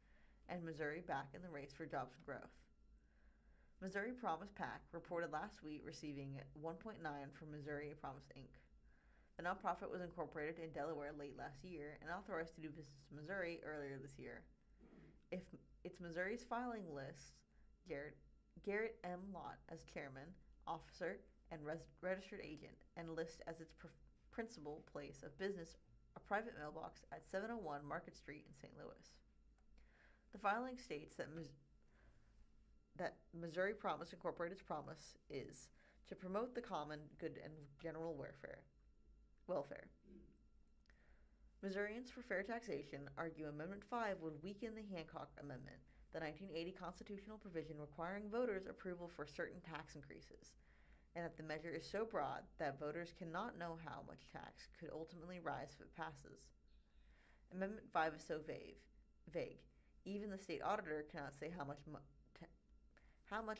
and Missouri back in the race for jobs and growth. Missouri Promise PAC reported last week receiving $1.9 from Missouri Promise Inc. The nonprofit was incorporated in Delaware late last year and authorized to do business in Missouri earlier this year. Its Missouri's filing lists Garrett M. Lott as chairman, officer, and registered agent, and lists as its principal place of business a private mailbox at 701 Market Street in St. Louis. The filing states that that Missouri Promise Incorporated's promise is to promote the common good and general welfare. Missourians for Fair Taxation argue Amendment 5 would weaken the Hancock Amendment, the 1980 constitutional provision requiring voters' approval for certain tax increases, and that the measure is so broad that voters cannot know how much tax could ultimately rise if it passes. Amendment 5 is so vague. Even the state auditor cannot say how much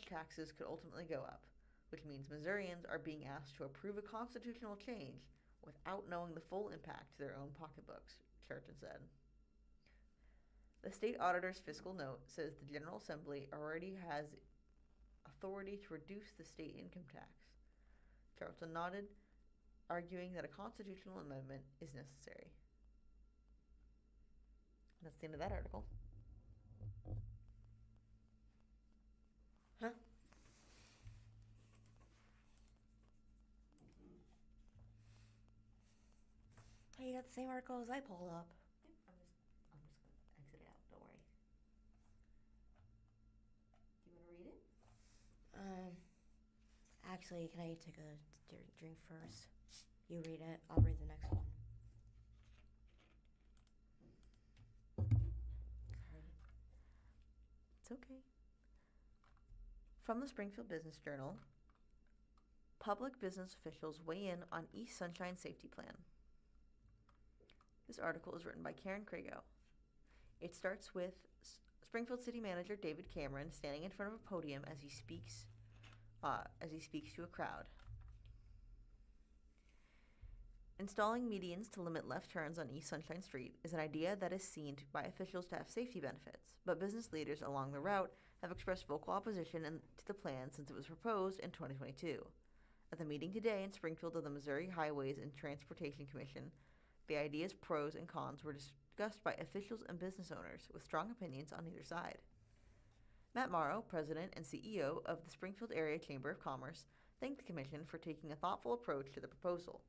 taxes could ultimately go up, which means Missourians are being asked to approve a constitutional change without knowing the full impact to their own pocketbooks, Churton said. The state auditor's fiscal note says the General Assembly already has authority to reduce the state income tax. Charlton nodded, arguing that a constitutional amendment is necessary. That's the end of that article. Huh? Hey, you got the same article as I pulled up. I'm just gonna exit it out, don't worry. Do you wanna read it? Actually, can I take a drink first? You read it, I'll read the next one. It's okay. From the Springfield Business Journal, public business officials weigh in on East Sunshine Safety Plan. This article is written by Karen Crago. It starts with Springfield City Manager David Cameron standing in front of a podium as he speaks to a crowd. Installing medians to limit left turns on East Sunshine Street is an idea that is seen by officials to have safety benefits, but business leaders along the route have expressed vocal opposition to the plan since it was proposed in 2022. At the meeting today in Springfield of the Missouri Highways and Transportation Commission, the idea's pros and cons were discussed by officials and business owners with strong opinions on either side. Matt Morrow, president and CEO of the Springfield Area Chamber of Commerce, thanked the commission for taking a thoughtful approach to the proposal.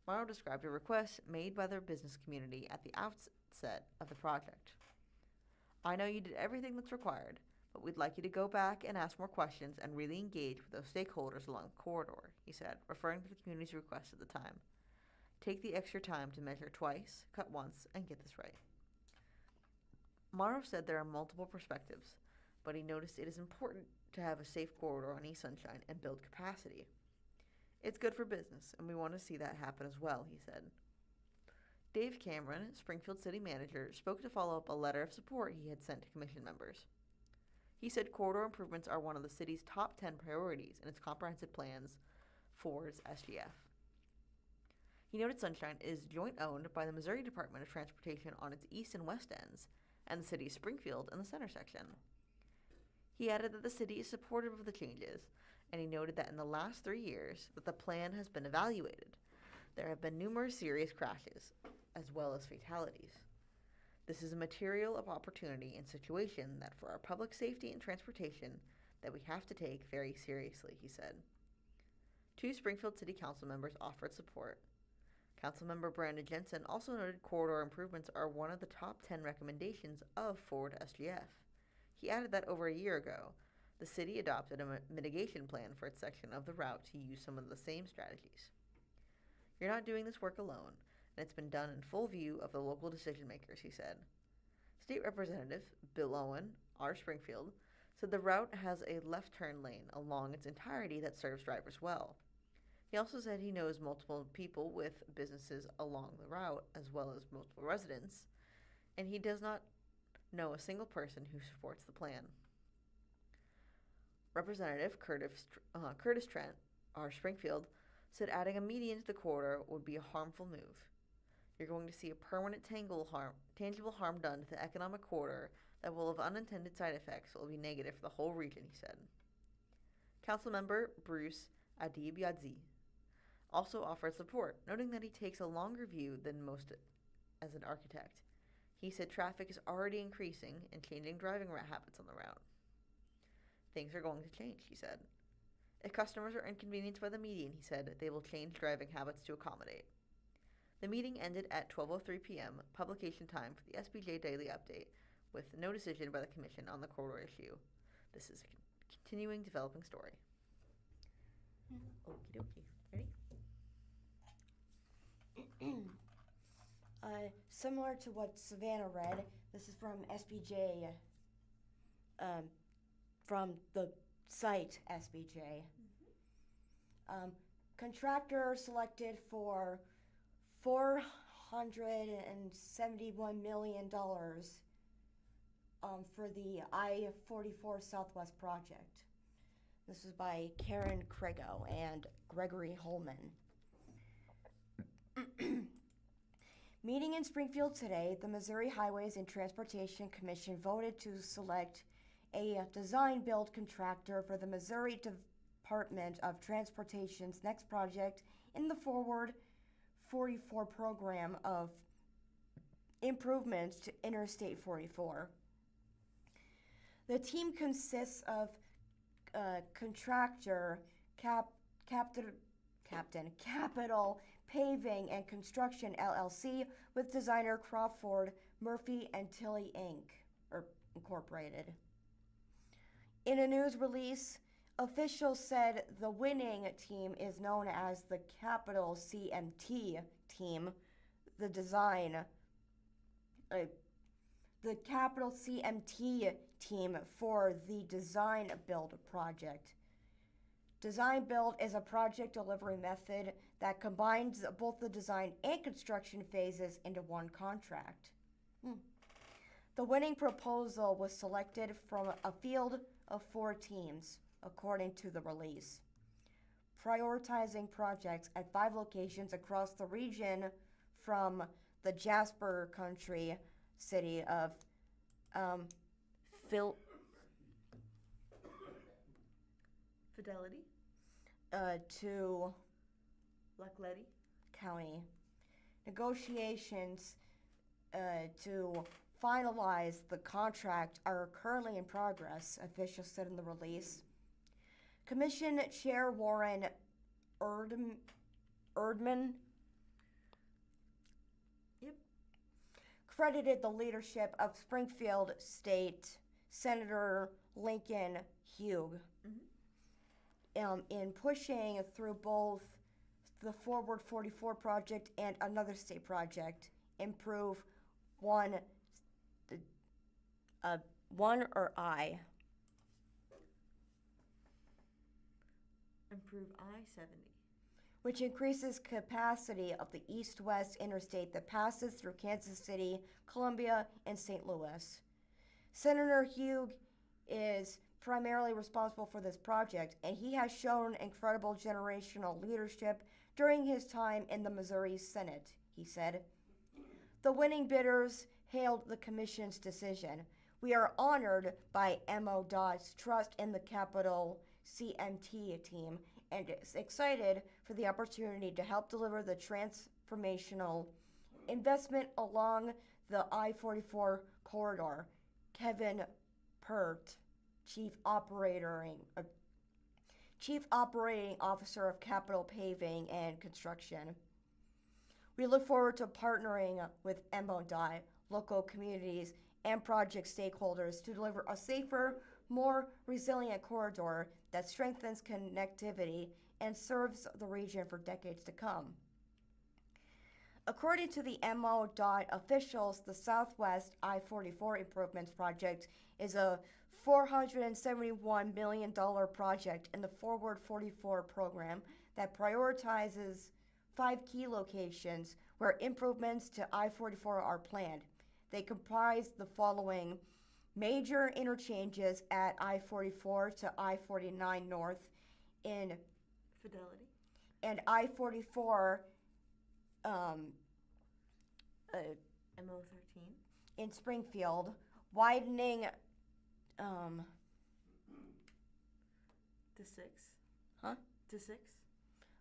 Morrow described a request made by their business community at the outset of the project. "I know you did everything that's required, but we'd like you to go back and ask more questions and really engage with those stakeholders along the corridor," he said, referring to the community's request at the time. "Take the extra time to measure twice, cut once, and get this right." Morrow said there are multiple perspectives, but he noticed it is important to have a safe corridor on East Sunshine and build capacity. "It's good for business, and we want to see that happen as well," he said. Dave Cameron, Springfield City Manager, spoke to follow up a letter of support he had sent to commission members. He said corridor improvements are one of the city's top 10 priorities in its comprehensive plans for its SGF. He noted Sunshine is joint owned by the Missouri Department of Transportation on its east and west ends, and the city of Springfield in the center section. He added that the city is supportive of the changes, and he noted that in the last 3 years that the plan has been evaluated. There have been numerous serious crashes, as well as fatalities. "This is a material of opportunity and situation that for our public safety and transportation that we have to take very seriously," he said. 2 Springfield City Council members offered support. Councilmember Brandon Jensen also noted corridor improvements are one of the top 10 recommendations of Forward SGF. He added that over a year ago, the city adopted a mitigation plan for its section of the route to use some of the same strategies. "You're not doing this work alone, and it's been done in full view of the local decision makers," he said. State Representative Bill Owen, R. Springfield, said the route has a left turn lane along its entirety that serves drivers well. He also said he knows multiple people with businesses along the route, as well as multiple residents, and he does not know a single person who supports the plan. Representative Curtis Trent, R. Springfield, said adding a median to the corridor would be a harmful move. "You're going to see a permanent tangible harm done to the economic corridor that will have unintended side effects that will be negative for the whole region," he said. Councilmember Bruce Adibiadzi also offered support, noting that he takes a longer view than most as an architect. He said traffic is already increasing and changing driving habits on the route. "Things are going to change," he said. "If customers are inconvenienced by the median," he said, "they will change driving habits to accommodate." The meeting ended at 12:03 p.m., publication time for the SBJ Daily Update, with no decision by the Commission on the corridor issue. This is Continuing developing story. Okie dokie. Ready? Similar to what Savannah read, this is from SBJ, from the site SBJ. Contractor selected for $471 million for the I-44 Southwest project. This is by Karen Krego and Gregory Holman. Meeting in Springfield today, the Missouri Highways and Transportation Commission voted to select a design-build contractor for the Missouri Department of Transportation's next project in the Forward 44 program of improvements to Interstate 44. The team consists of contractor Capital Paving and Construction LLC with designer Crawford Murphy and Tilly Incorporated. In a news release, officials said the winning team is known as the Capital CMT team. The Capital CMT team for the design build project. Design build is a project delivery method that combines both the design and construction phases into one contract. The winning proposal was selected from a field of 4 teams, according to the release, prioritizing projects at 5 locations across the region from the Jasper country city of Fidelity. To Blackletty. County. Negotiations to finalize the contract are currently in progress, officials said in the release. Commission Chair Warren Erdman credited the leadership of Springfield State Senator Lincoln Hughes in pushing through both the Forward 44 project and another state project, Improve One or I. Improve I-70. Which increases capacity of the east-west interstate that passes through Kansas City, Columbia, and St. Louis. Senator Hughes is primarily responsible for this project, and he has shown incredible generational leadership during his time in the Missouri Senate, he said. The winning bidders hailed the commission's decision. We are honored by MO's trust in the Capital CMT team and is excited for the opportunity to help deliver the transformational investment along the I-44 corridor. Kevin Pert, Chief Operating Officer of Capital Paving and Construction. We look forward to partnering with MODOT, local communities, and project stakeholders to deliver a safer, more resilient corridor that strengthens connectivity and serves the region for decades to come. According to the MODOT officials, the Southwest I-44 Improvements Project is a $471 million project in the Forward 44 program that prioritizes 5 key locations where improvements to I-44 are planned. They comprise the following: major interchanges at I-44 to I-49 North in Fidelity. and I-44 MO13. in Springfield, widening To 6. Huh? To 6.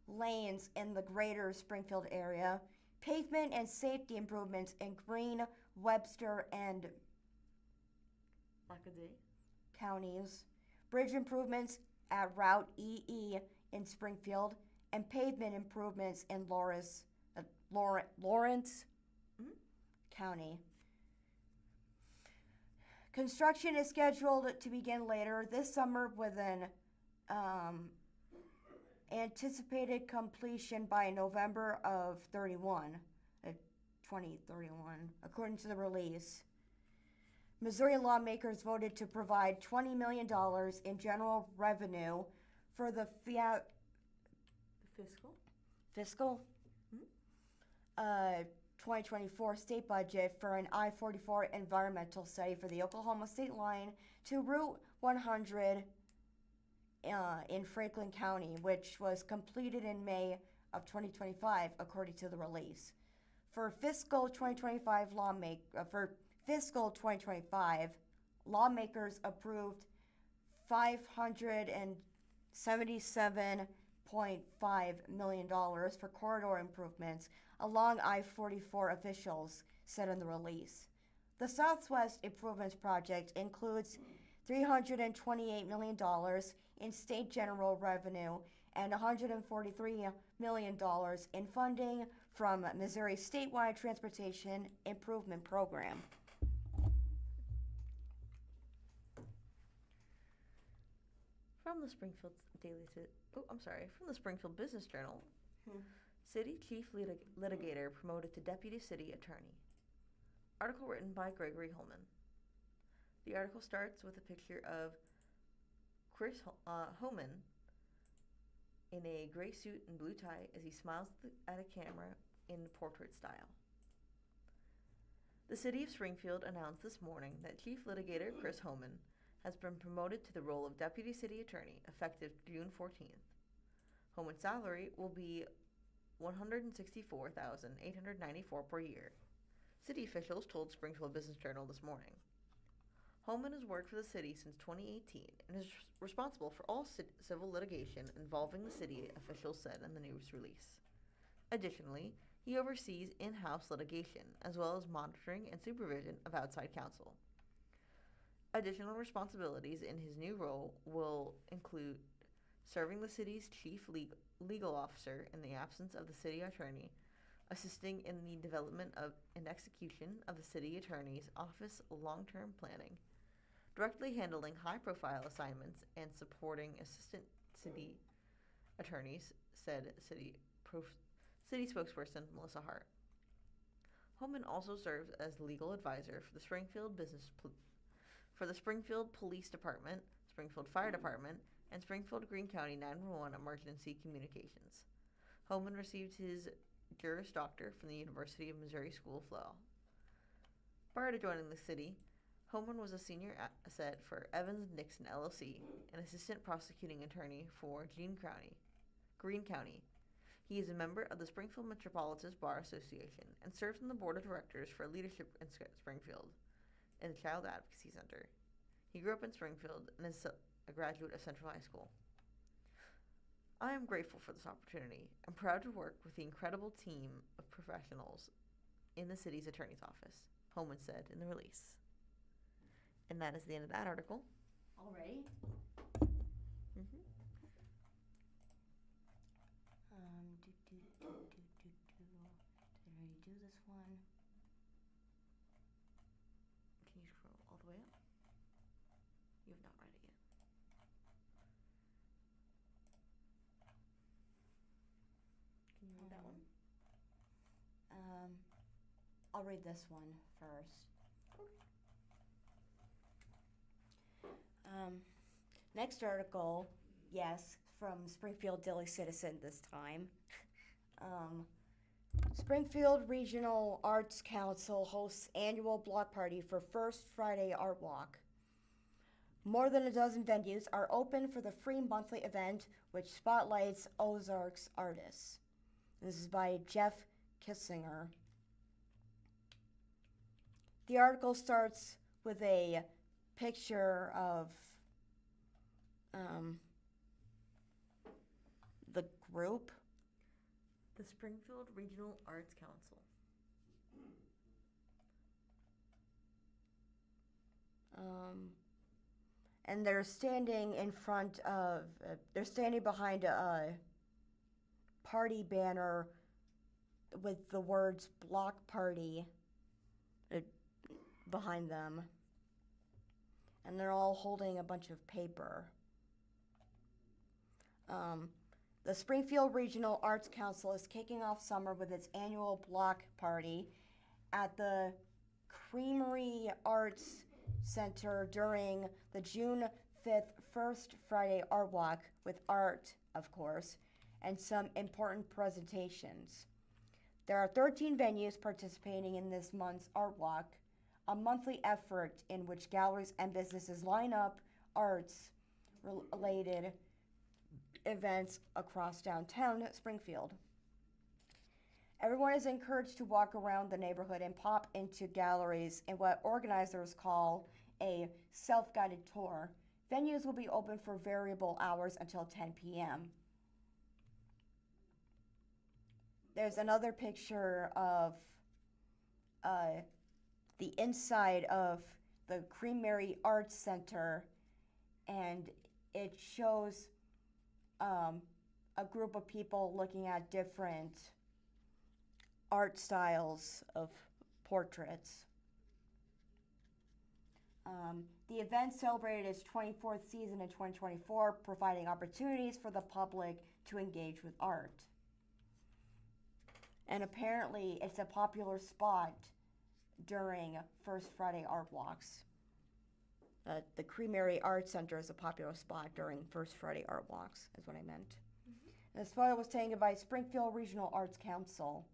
lanes in the greater Springfield area, pavement and safety improvements in Greene, Webster, and Lackaday. counties, bridge improvements at Route EE in Springfield, and pavement improvements in Lawrence County. Construction is scheduled to begin later this summer with an anticipated completion by November of 2031, according to the release. Missouri lawmakers voted to provide $20 million in general revenue for the fiscal 2024 state budget for an I-44 environmental study for the Oklahoma state line to Route 100 in Franklin County, which was completed in May of 2025, according to the release. For fiscal 2025, lawmakers approved $577.5 million for corridor improvements along I-44, officials said in the release. The Southwest Improvements Project includes $328 million in state general revenue and $143 million in funding from Missouri statewide transportation improvement program. From the Springfield Business Journal. City Chief Litigator promoted to Deputy City Attorney. Article written by Gregory Holman. The article starts with a picture of Chris Homan in a gray suit and blue tie as he smiles at a camera in portrait style. The City of Springfield announced this morning that Chief Litigator Chris Homan has been promoted to the role of Deputy City Attorney effective June 14th. Homan's salary will be $164,894 per year, city officials told Springfield Business Journal this morning. Homan has worked for the city since 2018 and is responsible for all civil litigation involving the city, officials said in the news release. Additionally, he oversees in-house litigation as well as monitoring and supervision of outside counsel. Additional responsibilities in his new role will include serving the city's chief legal officer in the absence of the city attorney, assisting in the development and execution of the city attorney's office long-term planning, directly handling high-profile assignments, and supporting assistant city attorneys, said city spokesperson Melissa Hart. Homan also serves as legal advisor for the Springfield Police Department, Springfield Fire Department, and Springfield Greene County 911 Emergency Communications. Homan received his Juris Doctor from the University of Missouri School of Law. Prior to joining the city, Homan was a senior asset for Evans Nixon LLC, an assistant prosecuting attorney for Greene County. He is a member of the Springfield Metropolitan Bar Association and serves on the board of directors for Leadership in Springfield and the Child Advocacy Center. He grew up in Springfield and is a graduate of Central High School. I am grateful for this opportunity and proud to work with the incredible team of professionals in the city's attorney's office, Homan said in the release. And that is the end of that article. Already? Mm-hmm. Did I already do this one? Can you scroll all the way up? You have not read it yet. Can you read that one? I'll read this one first. Next article, yes, from Springfield Daily Citizen this time. Springfield Regional Arts Council hosts annual block party for First Friday Art Walk. More than a dozen venues are open for the free monthly event, which spotlights Ozarks artists. This is by Jeff Kissinger. The article starts with a picture of the group. The Springfield Regional Arts Council. And they're standing behind a party banner with the words Block Party behind them. and they're all holding a bunch of paper. The Springfield Regional Arts Council is kicking off summer with its annual block party at the Creamery Arts Center during the June 5th First Friday Art Walk with art, of course, and some important presentations. There are 13 venues participating in this month's Art Walk, a monthly effort in which galleries and businesses line up arts-related events across downtown Springfield. Everyone is encouraged to walk around the neighborhood and pop into galleries in what organizers call a self-guided tour. Venues will be open for variable hours until 10 p.m. There's another picture of the inside of the Creamery Arts Center, and it shows a group of people looking at different art styles of portraits. The event celebrated its 24th season in 2024, providing opportunities for the public to engage with art. And apparently it's a popular spot during First Friday Art Walks. The Creamery Arts Center is a popular spot during First Friday Art Walks, is what I meant. Mm-hmm. This photo was taken by Springfield Regional Arts Council.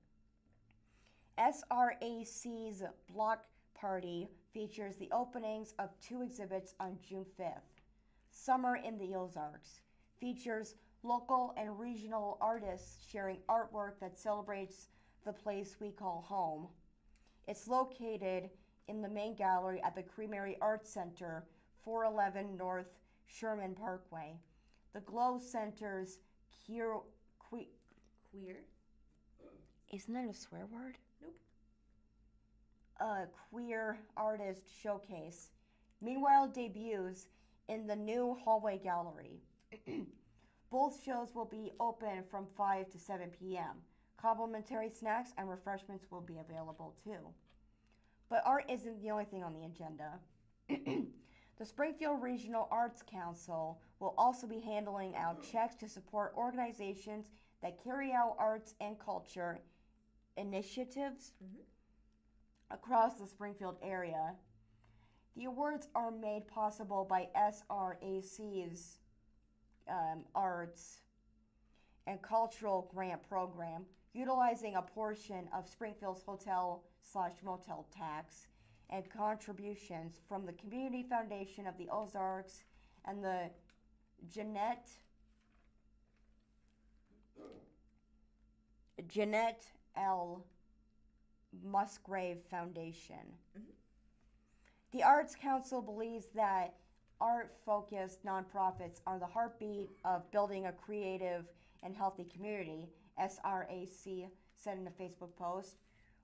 SRAC's block party features the openings of 2 exhibits on June 5th. Summer in the Ozarks features local and regional artists sharing artwork that celebrates the place we call home. It's located in the main gallery at the Creamery Arts Center, 411 North Sherman Parkway. The Glow Center's queer? Isn't that a swear word? Nope. Queer artist showcase. Meanwhile, debuts in the new hallway gallery. Both shows will be open from 5 to 7 p.m. Complimentary snacks and refreshments will be available too. But art isn't the only thing on the agenda. The Springfield Regional Arts Council will also be handing out checks to support organizations that carry out arts and culture initiatives across the Springfield area. The awards are made possible by SRAC's Arts and Cultural Grant Program, utilizing a portion of Springfield's hotel/motel tax and contributions from the Community Foundation of the Ozarks and the Jeanette L. Musgrave Foundation. The Arts Council believes that art-focused nonprofits are the heartbeat of building a creative and healthy community, SRAC said in a Facebook post.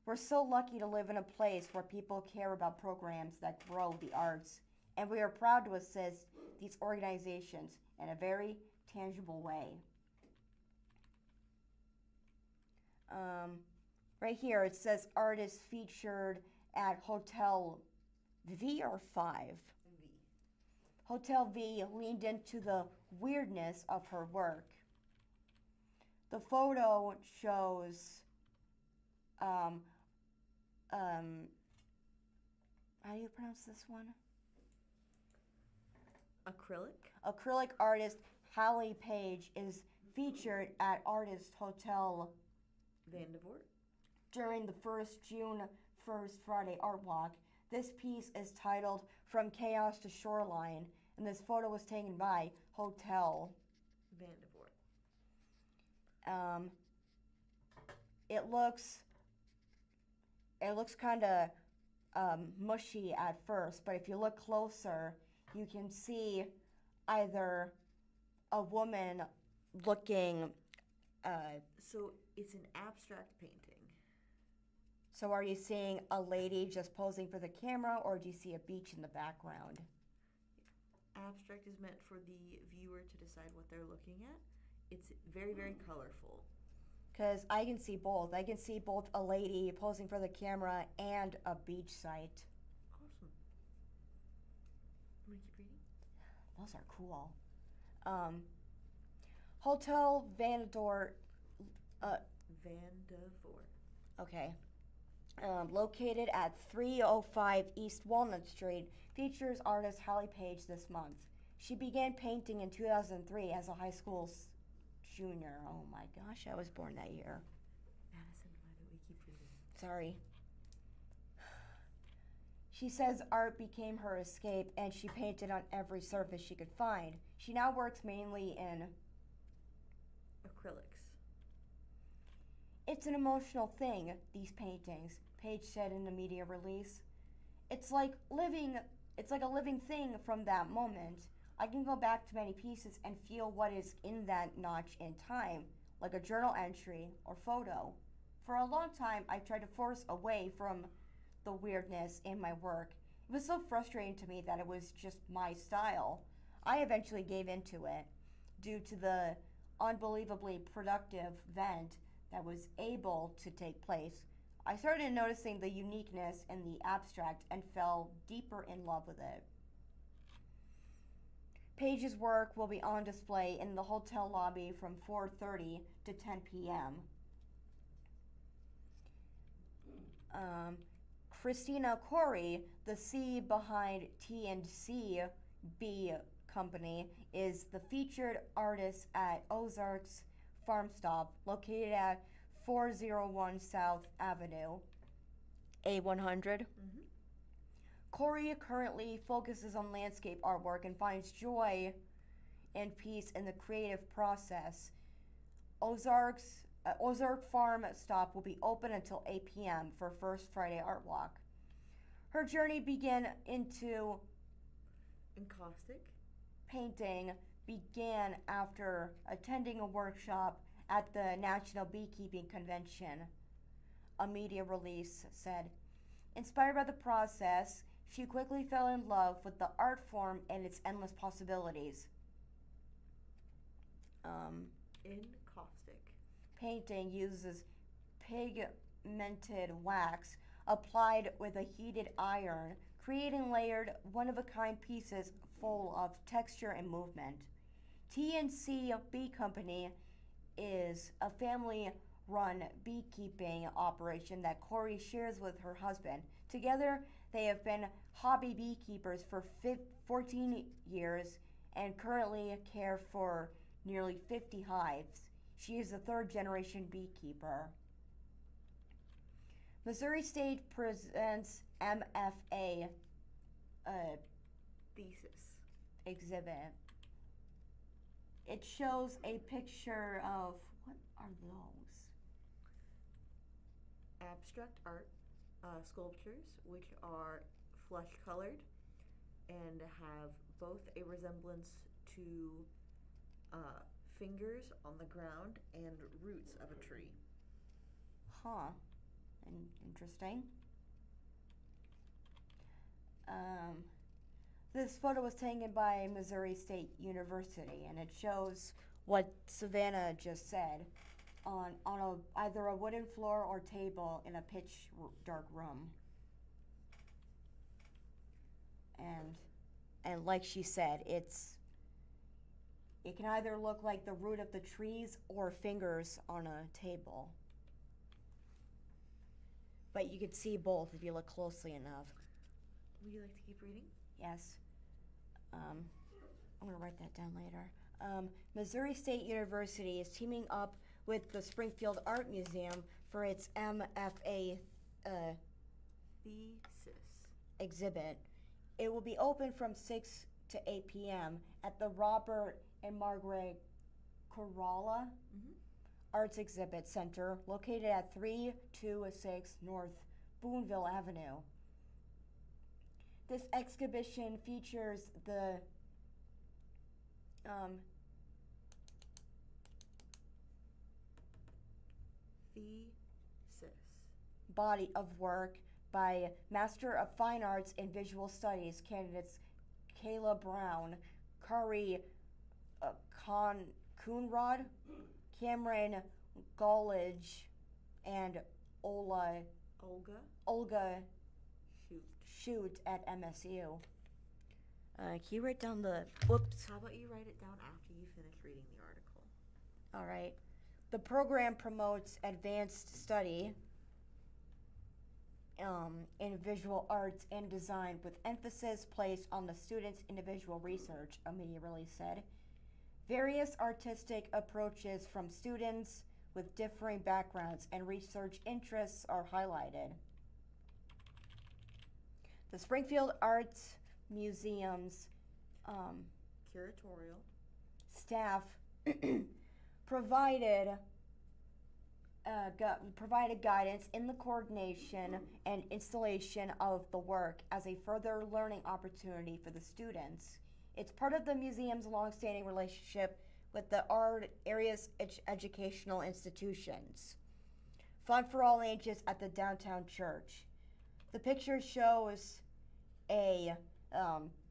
We're so lucky to live in a place where people care about programs that grow the arts, and we are proud to assist these organizations in a very tangible way. Right here it says artists featured at Hotel V or 5? V. Hotel V leaned into the weirdness of her work. The photo shows how do you pronounce this one? Acrylic artist Hallie Page is featured at Artist Hotel Vandevort during the June 1st Friday Art Walk. This piece is titled From Chaos to Shoreline, and this photo was taken by Hotel Vandevort. It looks kind of mushy at first, but if you look closer, you can see either a woman looking. So it's an abstract painting. So are you seeing a lady just posing for the camera, or do you see a beach in the background? Abstract is meant for the viewer to decide what they're looking at. It's very, very colorful. Because I can see both. I can see both a lady posing for the camera and a beach site. Awesome. I'm going Those are cool. Hotel Vandor. Vandevor. Okay. Located at 305 East Walnut Street, features artist Hallie Page this month. She began painting in 2003 as a high school junior. Oh my gosh, I was born that year. Madison, why do we keep reading? Sorry. She says art became her escape and she painted on every surface she could find. She now works mainly in Acrylics. It's an emotional thing, these paintings, Page said in a media release. It's like a living thing from that moment. I can go back to many pieces and feel what is in that notch in time, like a journal entry or photo. For a long time, I tried to force away from the weirdness in my work. It was so frustrating to me that it was just my style. I eventually gave into it due to the unbelievably productive vent that was able to take place. I started noticing the uniqueness in the abstract and fell deeper in love with it. Page's work will be on display in the hotel lobby from 4:30 to 10 p.m. Christina Corey, the C behind T&C B Company, is the featured artist at Ozarks Farm Stop, located at 401 South Avenue, A100. Corey currently focuses on landscape artwork and finds joy and peace in the creative process. Ozark Farm Stop will be open until 8 p.m. for First Friday Art Walk. Her journey began into Encaustic. painting began after attending a workshop at the National Beekeeping Convention, a media release said. Inspired by the process, she quickly fell in love with the art form and its endless possibilities. Encaustic. Painting uses pigmented wax applied with a heated iron, creating layered, one-of-a-kind pieces full of texture and movement. T&C Bee Company is a family-run beekeeping operation that Corey shares with her husband. Together, they have been hobby beekeepers for 14 years and currently care for nearly 50 hives. She is a third-generation beekeeper. Missouri State presents MFA Thesis. exhibit. It shows a picture of, what are those? Abstract art sculptures, which are flesh colored and have both a resemblance to fingers on the ground and roots of a tree. Huh. Interesting. This photo was taken by Missouri State University, and it shows what Savannah just said on either a wooden floor or table in a pitch dark room. And like she said, it can either look like the root of the trees or fingers on a table. But you could see both if you look closely enough. Would you like to keep reading? Yes. I'm going to write that down later. Missouri State University is teaming up with the Springfield Art Museum for its MFA Thesis. exhibit. It will be open from 6 to 8 p.m. at the Robert and Margaret Corolla Arts Exhibit Center, located at 326 North Boonville Avenue. This exhibition features the Thesis. body of work by Master of Fine Arts in Visual Studies candidates Kayla Brown, Kari Coonrod, Cameron Gollage, and Olga Shoot. Shoot at MSU. Can you write down the, whoops, How about you write it down after you finish reading the article? all right. The program promotes advanced study in visual arts and design with emphasis placed on the students' individual research, a media release said. Various artistic approaches from students with differing backgrounds and research interests are highlighted. The Springfield Arts Museum's Curatorial. staff provided guidance in the coordination and installation of the work as a further learning opportunity for the students. It's part of the museum's longstanding relationship with the art area's educational institutions. Fun for all ages at the downtown church. The picture shows a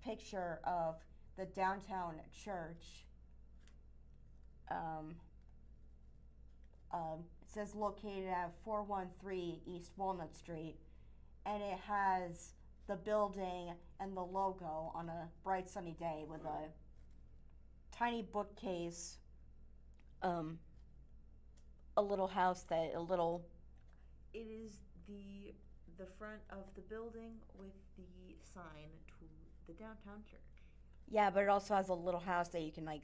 picture of the downtown church. It says located at 413 East Walnut Street, and it has the building and the logo on a bright sunny day with a tiny bookcase, a little house that a little. It is the front of the building with the sign to the downtown church. Yeah, but it also has a little house that you can like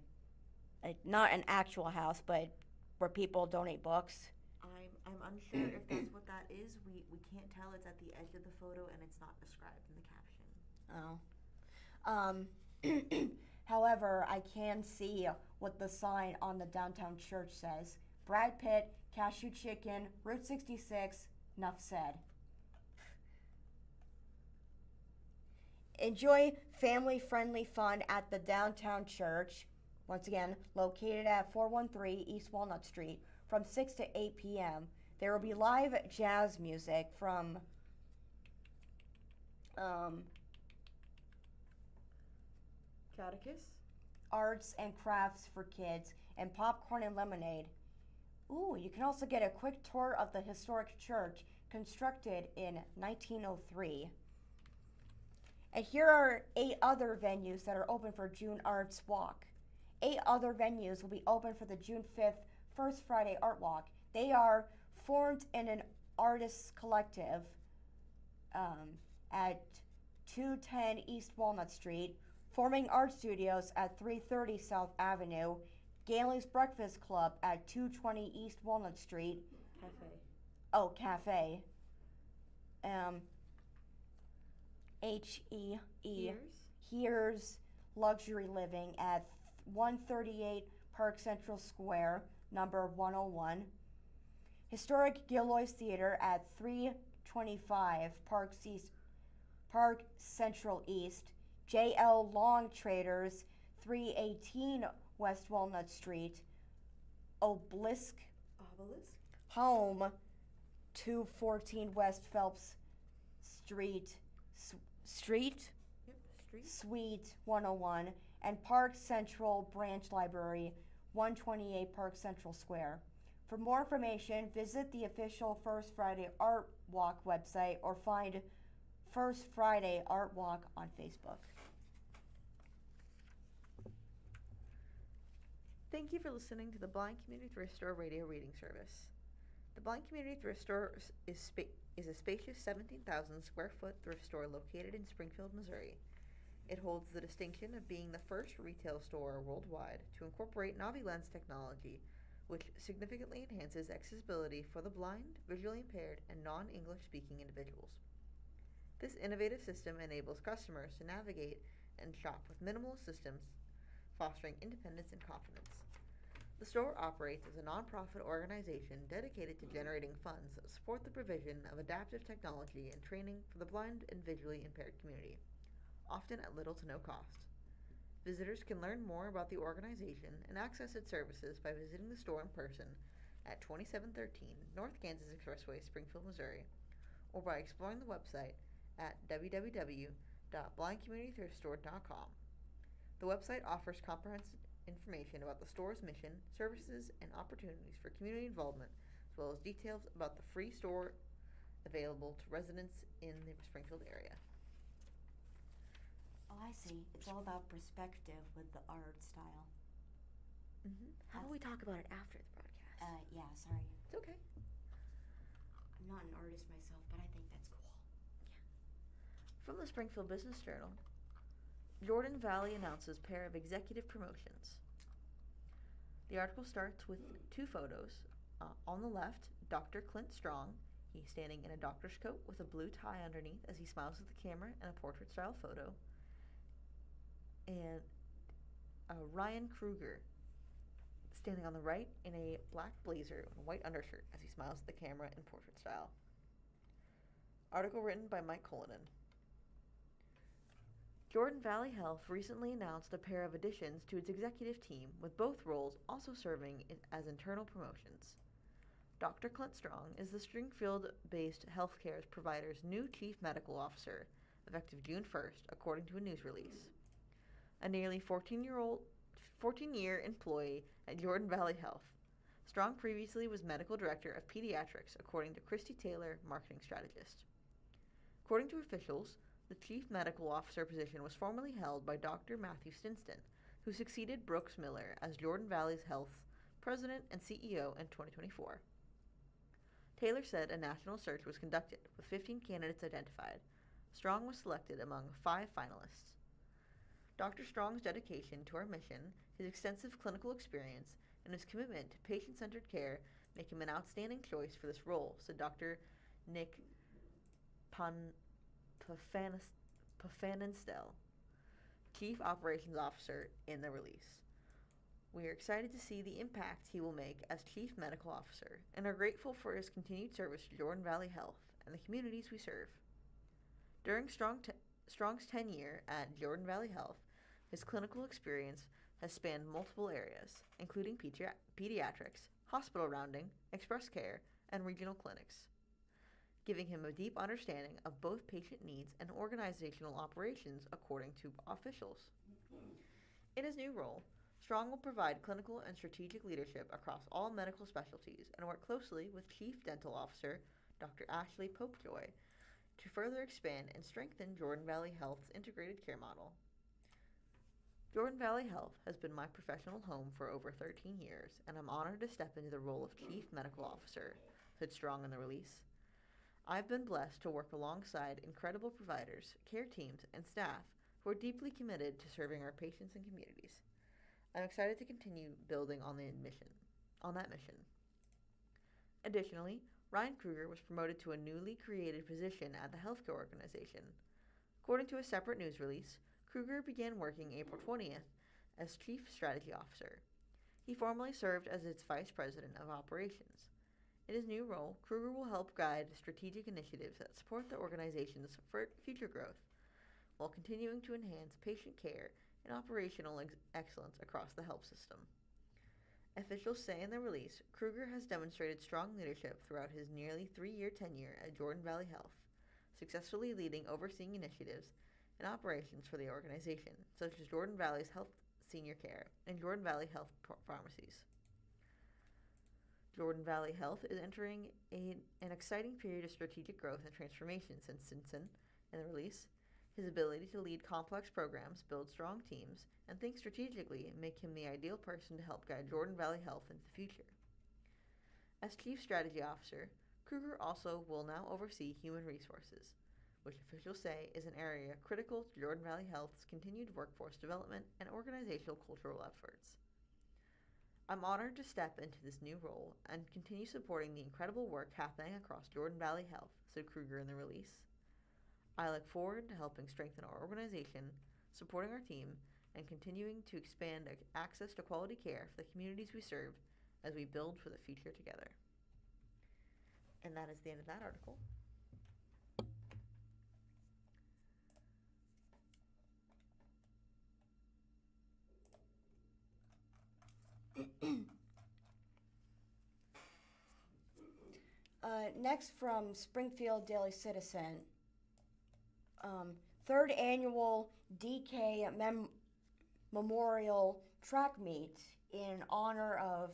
not an actual house, but where people donate books. I'm unsure if that's what that is. We can't tell. It's at the edge of the photo and it's not described in the caption. However, I can see what the sign on the downtown church says. Brad Pitt, Cashew Chicken, Route 66, enough said. Enjoy family-friendly fun at the downtown church. Once again, located at 413 East Walnut Street from 6 to 8 p.m. There will be live jazz music from Catechus? arts and crafts for kids, and popcorn and lemonade. Ooh, you can also get a quick tour of the historic church constructed in 1903. And here are 8 other venues that are open for June Arts Walk. 8 other venues will be open for the June 5th First Friday Art Walk. They are formed in an artists collective at 210 East Walnut Street, Forming Art Studios at 330 South Avenue, Gailey's Breakfast Club at 220 East Walnut Street. Cafe. H-E-E. Here's Luxury Living at 138 Park Central Square, number 101. Historic Gilloy's Theater at 325 Park Central East. J.L. Long Traders, 318 West Walnut Street. Obelisk. Home, 214 West Phelps Street. Suite 101. And Park Central Branch Library, 128 Park Central Square. For more information, visit the official First Friday Art Walk website or find First Friday Art Walk on Facebook. Thank you for listening to the Blind Community Thrift Store radio reading service. The Blind Community Thrift Store is a spacious 17,000 square foot thrift store located in Springfield, Missouri. It holds the distinction of being the first retail store worldwide to incorporate NaviLens technology, which significantly enhances accessibility for the blind, visually impaired, and non-English speaking individuals. This innovative system enables customers to navigate and shop with minimal assistance, fostering independence and confidence. The store operates as a nonprofit organization dedicated to generating funds that support the provision of adaptive technology and training for the blind and visually impaired community, often at little to no cost. Visitors can learn more about the organization and access its services by visiting the store in person at 2713 North Kansas Expressway, Springfield, Missouri, or by exploring the website at www.blindcommunitythriftstore.com. The website offers comprehensive information about the store's mission, services, and opportunities for community involvement, as well as details about the free store available to residents in the Springfield area. Oh, I see. It's all about perspective with the art style. How about we talk about it after the broadcast? Yeah, sorry. It's okay. I'm not an artist myself, but I think that's cool. From the Springfield Business Journal, Jordan Valley announces pair of executive promotions. The article starts with two photos. On the left, Dr. Clint Strong. He's standing in a doctor's coat with a blue tie underneath as he smiles at the camera in a portrait-style photo. And Ryan Kruger, standing on the right in a black blazer and a white undershirt as he smiles at the camera in portrait style. Article written by Mike Cullinan. Jordan Valley Health recently announced a pair of additions to its executive team, with both roles also serving as internal promotions. Dr. Clint Strong is the Springfield-based healthcare provider's new Chief Medical Officer, effective June 1st, according to a news release. A nearly 14-year employee at Jordan Valley Health, Strong previously was Medical Director of Pediatrics, according to Christy Taylor, Marketing Strategist. According to officials, the Chief Medical Officer position was formerly held by Dr. Matthew Stinston, who succeeded Brooks Miller as Jordan Valley Health's President and CEO in 2024. Taylor said a national search was conducted, with 15 candidates identified. Strong was selected among 5 finalists. Dr. Strong's dedication to our mission, his extensive clinical experience, and his commitment to patient-centered care make him an outstanding choice for this role, said Dr. Nick Pfaffenenstel, Chief Operations Officer, in the release. We are excited to see the impact he will make as Chief Medical Officer and are grateful for his continued service to Jordan Valley Health and the communities we serve. During Strong's tenure at Jordan Valley Health, his clinical experience has spanned multiple areas, including pediatrics, hospital rounding, express care, and regional clinics, giving him a deep understanding of both patient needs and organizational operations, according to officials. In his new role, Strong will provide clinical and strategic leadership across all medical specialties and work closely with Chief Dental Officer Dr. Ashley Popejoy to further expand and strengthen Jordan Valley Health's integrated care model. Jordan Valley Health has been my professional home for over 13 years, and I'm honored to step into the role of Chief Medical Officer, said Strong in the release. I've been blessed to work alongside incredible providers, care teams, and staff who are deeply committed to serving our patients and communities. I'm excited to continue building on that mission. Additionally, Ryan Kruger was promoted to a newly created position at the healthcare organization. According to a separate news release, Kruger began working April 20th as Chief Strategy Officer. He formerly served as its Vice President of Operations. In his new role, Kruger will help guide strategic initiatives that support the organization's future growth, while continuing to enhance patient care and operational excellence across the health system. Officials say in the release, Kruger has demonstrated strong leadership throughout his nearly 3-year tenure at Jordan Valley Health, successfully leading overseeing initiatives and operations for the organization, such as Jordan Valley's Health Senior Care and Jordan Valley Health Pharmacies. Jordan Valley Health is entering an exciting period of strategic growth and transformation since Stinson, in the release. His ability to lead complex programs, build strong teams, and think strategically make him the ideal person to help guide Jordan Valley Health into the future. As Chief Strategy Officer, Kruger also will now oversee human resources, which officials say is an area critical to Jordan Valley Health's continued workforce development and organizational cultural efforts. I'm honored to step into this new role and continue supporting the incredible work happening across Jordan Valley Health, said Kruger in the release. I look forward to helping strengthen our organization, supporting our team, and continuing to expand access to quality care for the communities we serve as we build for the future together. And that is the end of that article. Next from Springfield Daily Citizen, 3rd annual DK Memorial Track Meet in honor of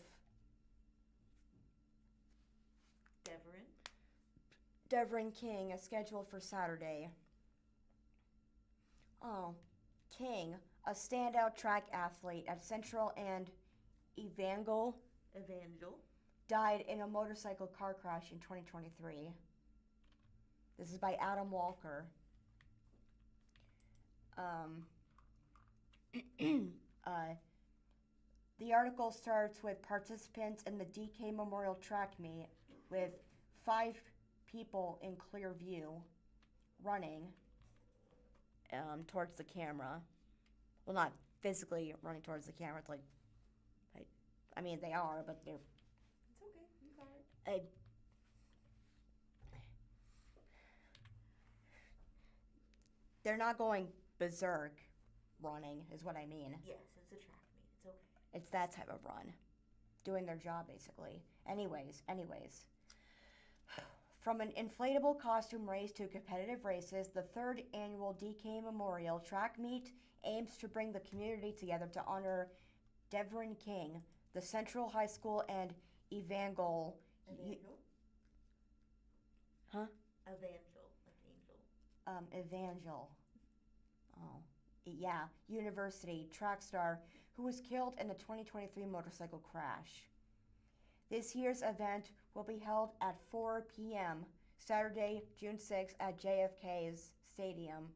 Devrin King is scheduled for Saturday. Oh, King, a standout track athlete at Central and Evangel, died in a motorcycle car crash in 2023. This is by Adam Walker. The article starts with participants in the DK Memorial Track Meet with 5 people in clear view running towards the camera. Well, not physically running towards the camera. It's I mean, they are, but they're... It's okay. You got it. They're not going berserk running, is what I mean. Yes, it's a track meet. It's okay. It's that type of run. Doing their job, basically. Anyways. From an inflatable costume race to competitive races, the 3rd annual DK Memorial Track Meet aims to bring the community together to honor Devin King, the Central High School and Evangel. Evangel. Oh, yeah, University track star who was killed in the 2023 motorcycle crash. This year's event will be held at 4 p.m. Saturday, June 6th at JFK's Stadium,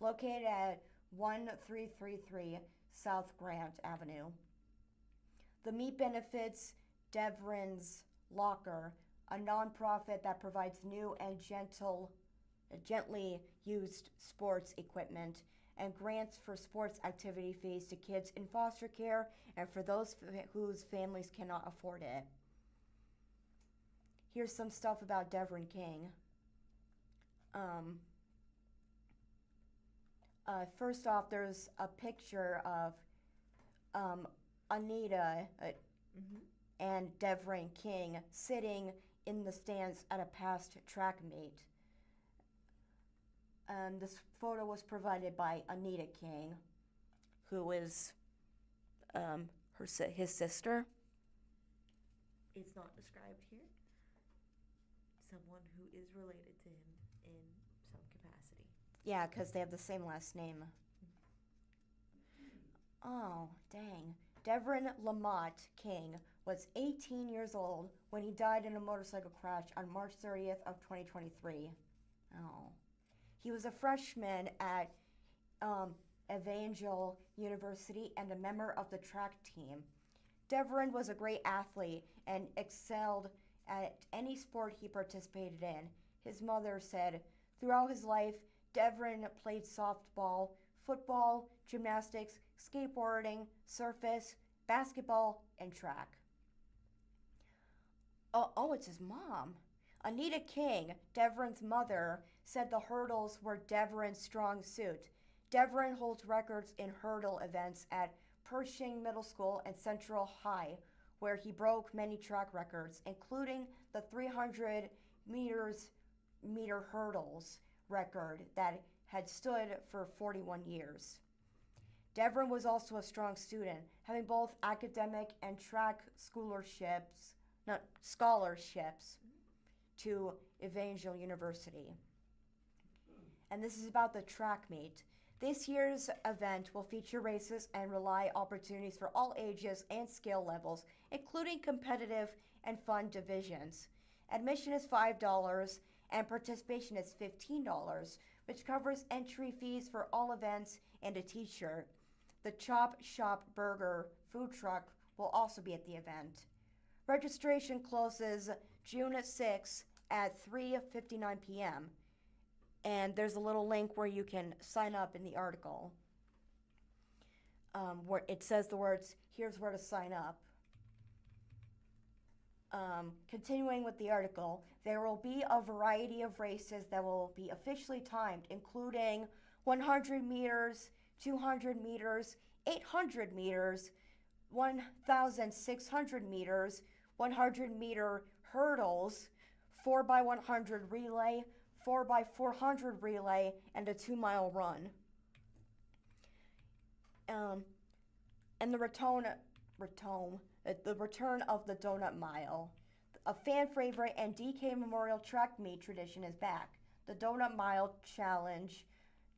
located at 1333 South Grant Avenue. The meet benefits Devrin's Locker, a nonprofit that provides new and gently used sports equipment and grants for sports activity fees to kids in foster care and for those whose families cannot afford it. Here's some stuff about Devin King. First off, there's a picture of Anita and Devin King sitting in the stands at a past track meet. This photo was provided by Anita King, who is his sister. It's not described here. Someone who is related to him in some capacity. Yeah, because they have the same last name. Oh, dang. Devin Lamont King was 18 years old when he died in a motorcycle crash on March 30th of 2023. Oh. He was a freshman at Evangel University and a member of the track team. Devin was a great athlete and excelled at any sport he participated in. His mother said, throughout his life, Devin played softball, football, gymnastics, skateboarding, surface, basketball, and track. Oh, it's his mom. Anita King, Devin's mother, said the hurdles were Devin's strong suit. Devin holds records in hurdle events at Pershing Middle School and Central High, where he broke many track records, including the 300 meter hurdles record that had stood for 41 years. Devin was also a strong student, having both academic and track scholarships to Evangel University. And this is about the track meet. This year's event will feature races and relay opportunities for all ages and skill levels, including competitive and fun divisions. Admission is $5 and participation is $15, which covers entry fees for all events and a t-shirt. The Chop Shop Burger food truck will also be at the event. Registration closes June 6th at 3:59 p.m. And there's a little link where you can sign up in the article. Where it says the words, here's where to sign up. Continuing with the article, there will be a variety of races that will be officially timed, including 100 meters, 200 meters, 800 meters, 1,600 meters, 100 meter hurdles, 4x100 relay, 4x400 relay, and a 2-mile run. And the return of the Donut Mile. A fan favorite and DK Memorial Track Meet tradition is back. The Donut Mile Challenge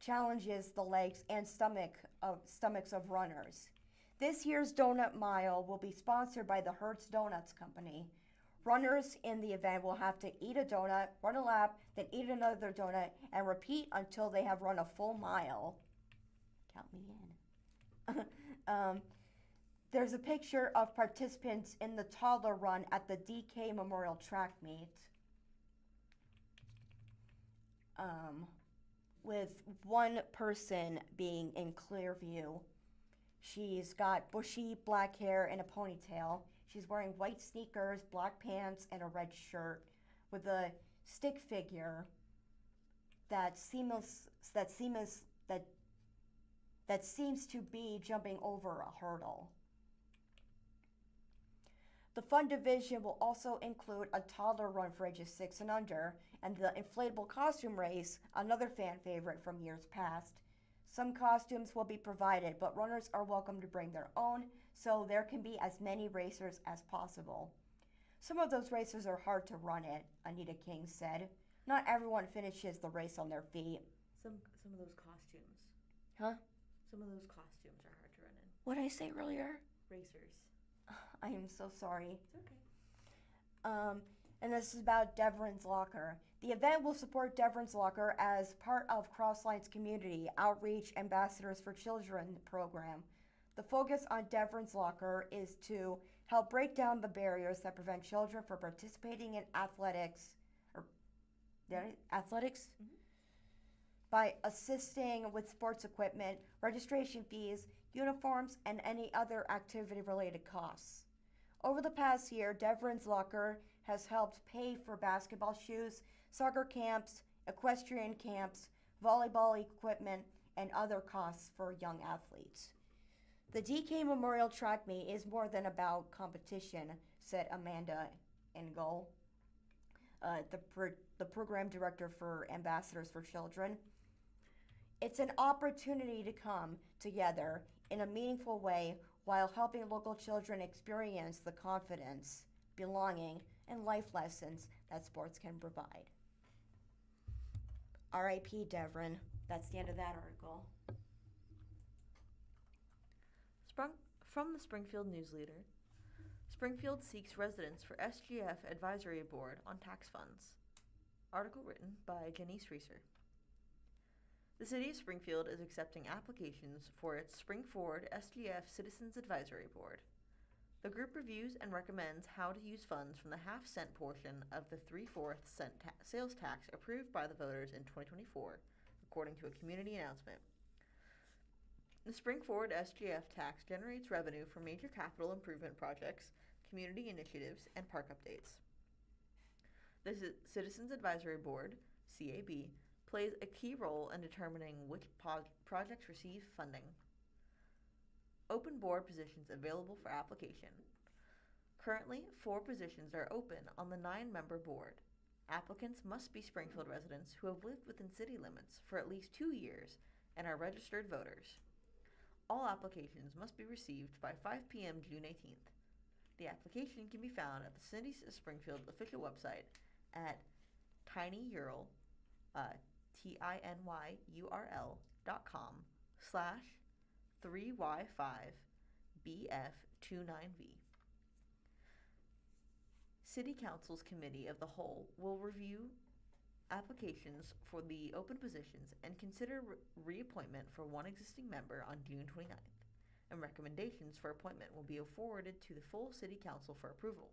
challenges the legs and stomachs of runners. This year's Donut Mile will be sponsored by the Hertz Donuts Company. Runners in the event will have to eat a donut, run a lap, then eat another donut, and repeat until they have run a full mile. Count me in. There's a picture of participants in the toddler run at the DK Memorial Track Meet. With one person being in clear view. She's got bushy black hair and a ponytail. She's wearing white sneakers, black pants, and a red shirt with a stick figure that seems to be jumping over a hurdle. The fun division will also include a toddler run for ages 6 and under, and the inflatable costume race, another fan favorite from years past. Some costumes will be provided, but runners are welcome to bring their own, so there can be as many racers as possible. Some of those racers are hard to run it, Anita King said. Not everyone finishes the race on their feet. Some of those costumes. Huh? Some of those costumes are hard to run in. What did I say earlier? Racers. I am so sorry. It's okay. And this is about Deverin's Locker. The event will support Deverin's Locker as part of Crossline's Community Outreach Ambassadors for Children program. The focus on Deverin's Locker is to help break down the barriers that prevent children from participating in athletics, by assisting with sports equipment, registration fees, uniforms, and any other activity-related costs. Over the past year, Deverin's Locker has helped pay for basketball shoes, soccer camps, equestrian camps, volleyball equipment, and other costs for young athletes. The DK Memorial Track Meet is more than about competition, said Amanda Engel, the program director for Ambassadors for Children. It's an opportunity to come together in a meaningful way while helping local children experience the confidence, belonging, and life lessons that sports can provide. R.I.P. Deverin. That's the end of that article. From the Springfield News-Leader, Springfield seeks residents for SGF Advisory Board on tax funds. Article written by Janice Reeser. The City of Springfield is accepting applications for its Spring-Forward SGF Citizens Advisory Board. The group reviews and recommends how to use funds from the half-cent portion of the 3/4 cent sales tax approved by the voters in 2024, according to a community announcement. The Spring-Forward SGF tax generates revenue for major capital improvement projects, community initiatives, and park updates. The Citizens Advisory Board, CAB, plays a key role in determining which projects receive funding. Open board positions available for application. Currently, 4 positions are open on the 9-member board. Applicants must be Springfield residents who have lived within city limits for at least 2 years and are registered voters. All applications must be received by 5 p.m. June 18th. The application can be found at the City of Springfield official website at tinyurl, tinyurl.com/3Y5BF29V. City Council's Committee of the Whole will review applications for the open positions and consider reappointment for one existing member on June 29th, and recommendations for appointment will be forwarded to the full City Council for approval.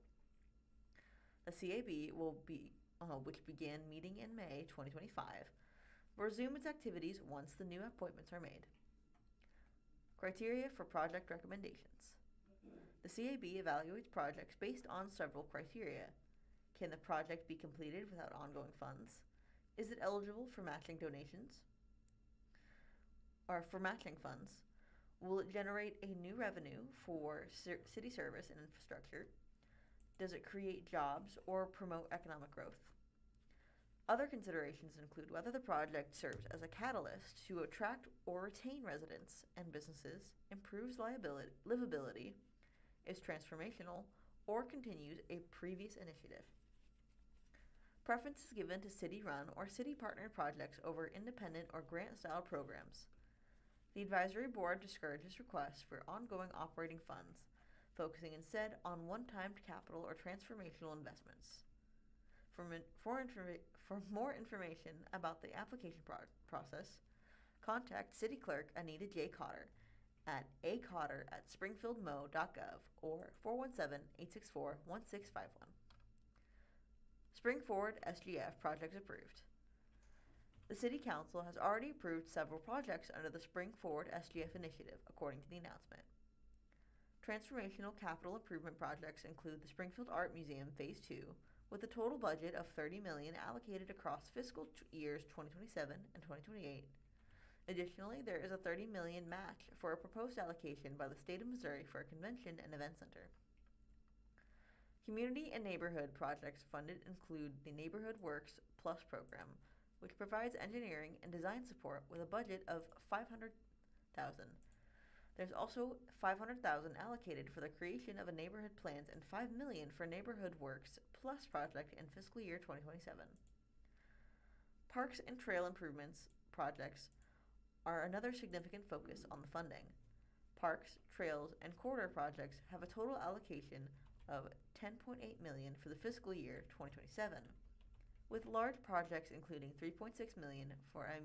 The CAB which began meeting in May 2025, will resume its activities once the new appointments are made. Criteria for project recommendations. The CAB evaluates projects based on several criteria. Can the project be completed without ongoing funds? Is it eligible for matching donations? Or for matching funds? Will it generate a new revenue for city service and infrastructure? Does it create jobs or promote economic growth? Other considerations include whether the project serves as a catalyst to attract or retain residents and businesses, improves livability, is transformational, or continues a previous initiative. Preference is given to city-run or city-partnered projects over independent or grant-style programs. The advisory board discourages requests for ongoing operating funds, focusing instead on one-time capital or transformational investments. For more information about the application process, contact City Clerk Anita J. Cotter at acotter@springfieldmo.gov or 417-864-1651. Springford SGF projects approved. The City Council has already approved several projects under the Springford SGF initiative, according to the announcement. Transformational capital improvement projects include the Springfield Art Museum Phase 2, with a total budget of $30 million allocated across fiscal years 2027 and 2028. Additionally, there is a $30 million match for a proposed allocation by the state of Missouri for a convention and event center. Community and neighborhood projects funded include the Neighborhood Works Plus program, which provides engineering and design support with a budget of $500,000. There's also $500,000 allocated for the creation of a neighborhood plans and $5 million for Neighborhood Works Plus project in fiscal year 2027. Parks and trail improvements projects are another significant focus on the funding. Parks, trails, and corridor projects have a total allocation of $10.8 million for the fiscal year 2027, with large projects including $3.6 million for a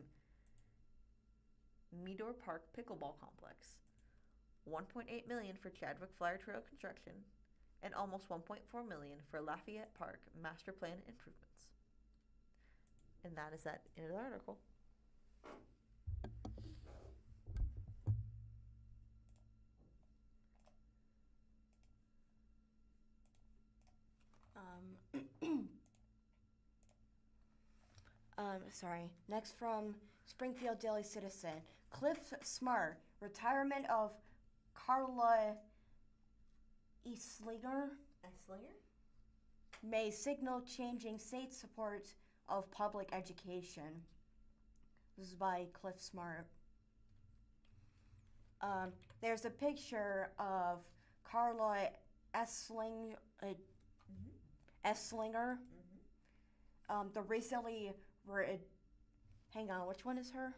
Meador Park pickleball complex, $1.8 million for Chadwick Flyer Trail construction, and almost $1.4 million for Lafayette Park master plan improvements. And that is that in the article. Sorry. Next from Springfield Daily Citizen. Cliff Smart, retirement of Carla Eslinger may signal changing state support of public education. This is by Cliff Smart. There's a picture of Carla Eslinger. The recently hang on, which one is her?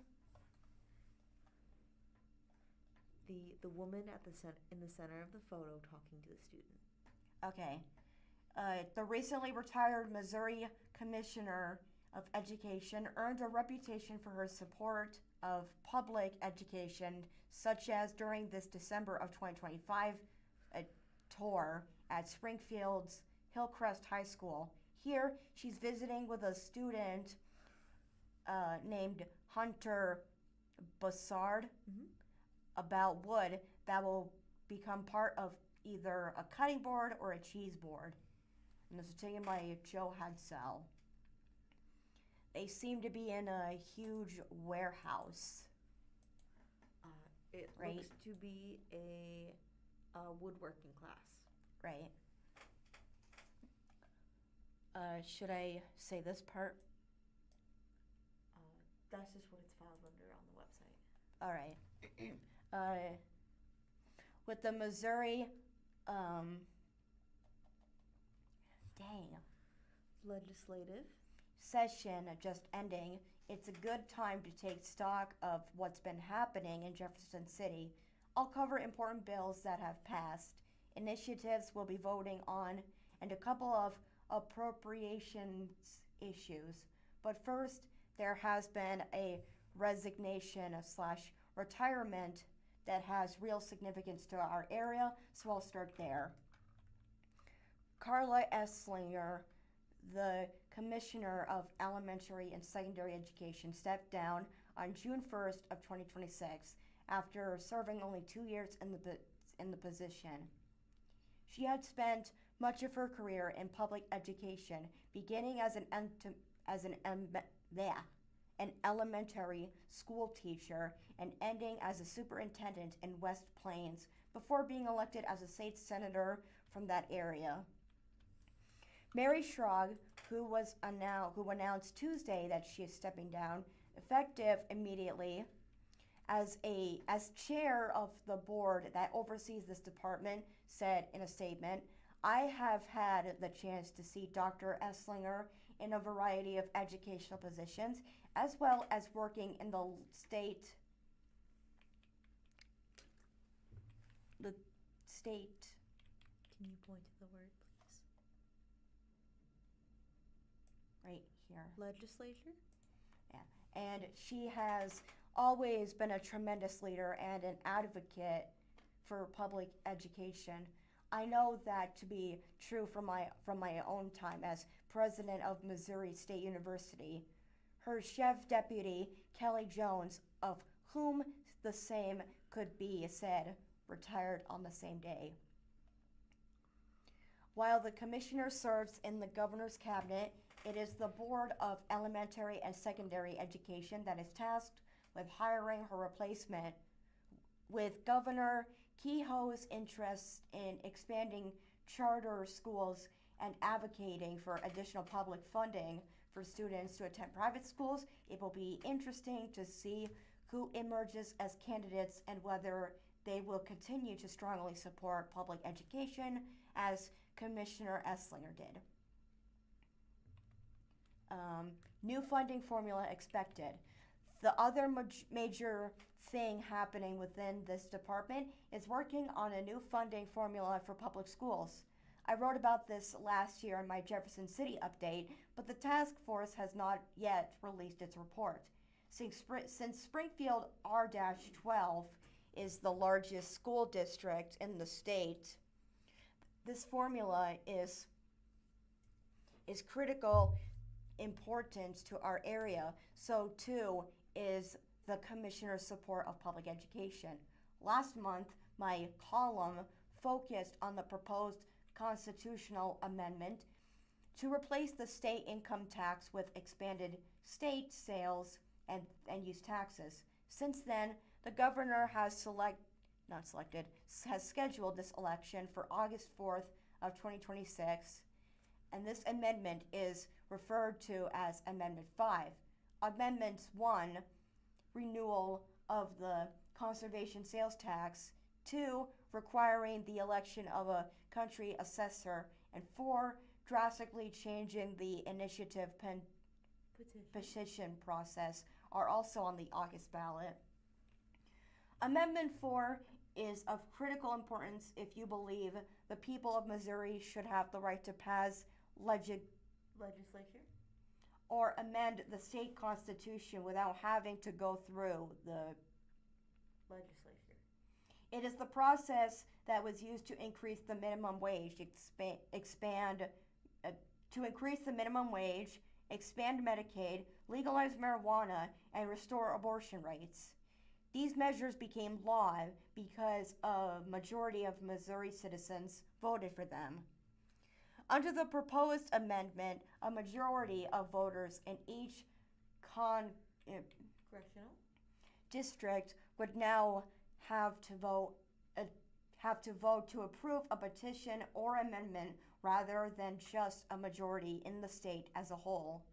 The woman at in the center of the photo talking to the student. Okay. The recently retired Missouri Commissioner of Education earned a reputation for her support of public education, such as during this December of 2025 tour at Springfield's Hillcrest High School. Here, she's visiting with a student named Hunter Bussard about wood that will become part of either a cutting board or a cheese board. And this is taken by Joe Hadsell. They seem to be in a huge warehouse. It right? looks to be a woodworking class. Right. Should I say this part? That's just what it's filed under on the website. All right. With the Missouri, legislative session just ending, it's a good time to take stock of what's been happening in Jefferson City. I'll cover important bills that have passed, initiatives we'll be voting on, and a couple of appropriations issues. But first, there has been a resignation / retirement that has real significance to our area, so I'll start there. Carla Eslinger, the Commissioner of Elementary and Secondary Education, stepped down on June 1st of 2026 after serving only 2 years in the position. She had spent much of her career in public education, beginning as an elementary school teacher and ending as a superintendent in West Plains before being elected as a state senator from that area. Mary Schrag, who announced Tuesday that she is stepping down, effective immediately, as chair of the board that oversees this department, said in a statement, I have had the chance to see Dr. Esslinger in a variety of educational positions, as well as working in the state Can you point to the word, please? right here. Legislature? Yeah. And she has always been a tremendous leader and an advocate for public education. I know that to be true from my own time as president of Missouri State University. Her chef deputy, Kelly Jones, of whom the same could be said, retired on the same day. While the commissioner serves in the governor's cabinet, it is the Board of Elementary and Secondary Education that is tasked with hiring her replacement. With Governor Kehoe's interest in expanding charter schools and advocating for additional public funding for students to attend private schools, it will be interesting to see who emerges as candidates and whether they will continue to strongly support public education as Commissioner Esslinger did. New funding formula expected. The other major thing happening within this department is working on a new funding formula for public schools. I wrote about this last year in my Jefferson City update, but the task force has not yet released its report. Since Springfield R-12 is the largest school district in the state, this formula is critical importance to our area. So too is the Commissioner's support of public education. Last month, my column focused on the proposed constitutional amendment to replace the state income tax with expanded state sales and use taxes. Since then, the governor has scheduled this election for August 4th of 2026, and this amendment is referred to as Amendment 5. Amendment 1, renewal of the conservation sales tax. 2, requiring the election of a country assessor. And 4, drastically changing the initiative petition process are also on the August ballot. Amendment 4 is of critical importance if you believe the people of Missouri should have the right to pass legislature or amend the state constitution without having to go through the Legislature. It is the process that was used to increase the minimum wage, expand Medicaid, legalize marijuana, and restore abortion rights. These measures became law because a majority of Missouri citizens voted for them. Under the proposed amendment, a majority of voters in each Congressional district would now have to vote to approve a petition or amendment rather than just a majority in the state as a whole.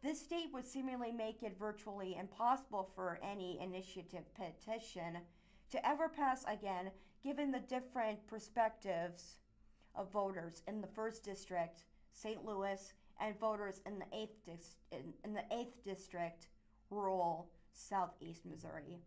This state would seemingly make it virtually impossible for any initiative petition to ever pass again, given the different perspectives of voters in the 1st District, St. Louis, and voters in the 8th District, rural Southeast Missouri.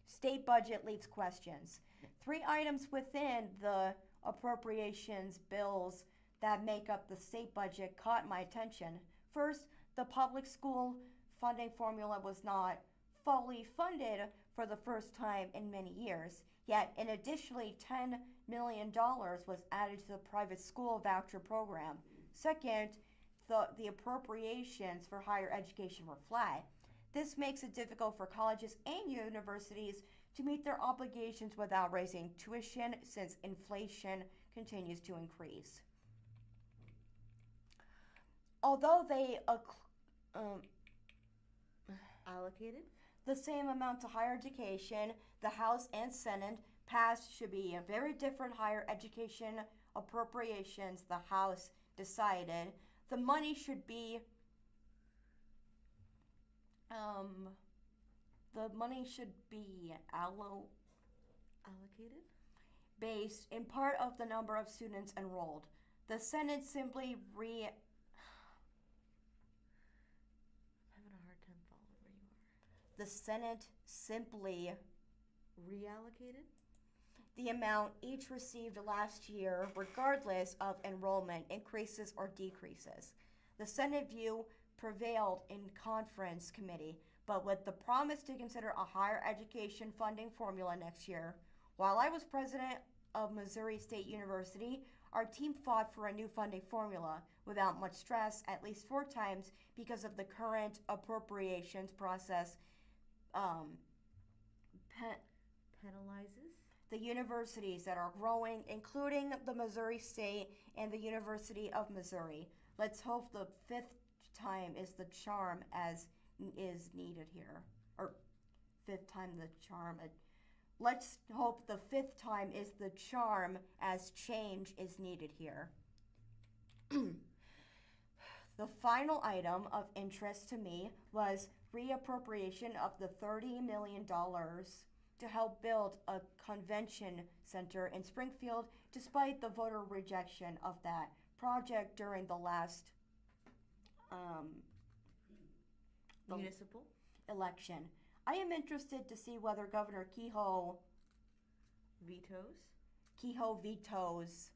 State budget leaves questions. 3 items within the appropriations bills that make up the state budget caught my attention. First, the public school funding formula was not fully funded for the first time in many years, yet an additionally $10 million was added to the private school voucher program. Second, the appropriations for higher education were flat. This makes it difficult for colleges and universities to meet their obligations without raising tuition, since inflation continues to increase. Although they allocated the same amount to higher education, the House and Senate passed should be a very different higher education appropriations the House decided. The money should be allocated. based in part of the number of students enrolled. The Senate simply I'm having a hard time following where you are. the Senate simply Reallocated? the amount each received last year, regardless of enrollment increases or decreases. The Senate view prevailed in conference committee, but with the promise to consider a higher education funding formula next year. While I was president of Missouri State University, our team fought for a new funding formula without much stress at least 4 times because of the current appropriations process Penalizes? the universities that are growing, including the Missouri State and the University of Missouri. Let's hope the 5th time is the charm as is needed here. Or 5th time the charm. Let's hope the 5th time is the charm as change is needed here. The final item of interest to me was reappropriation of the $30 million to help build a convention center in Springfield, despite the voter rejection of that project during the last Municipal? election. I am interested to see whether Governor Kehoe vetoes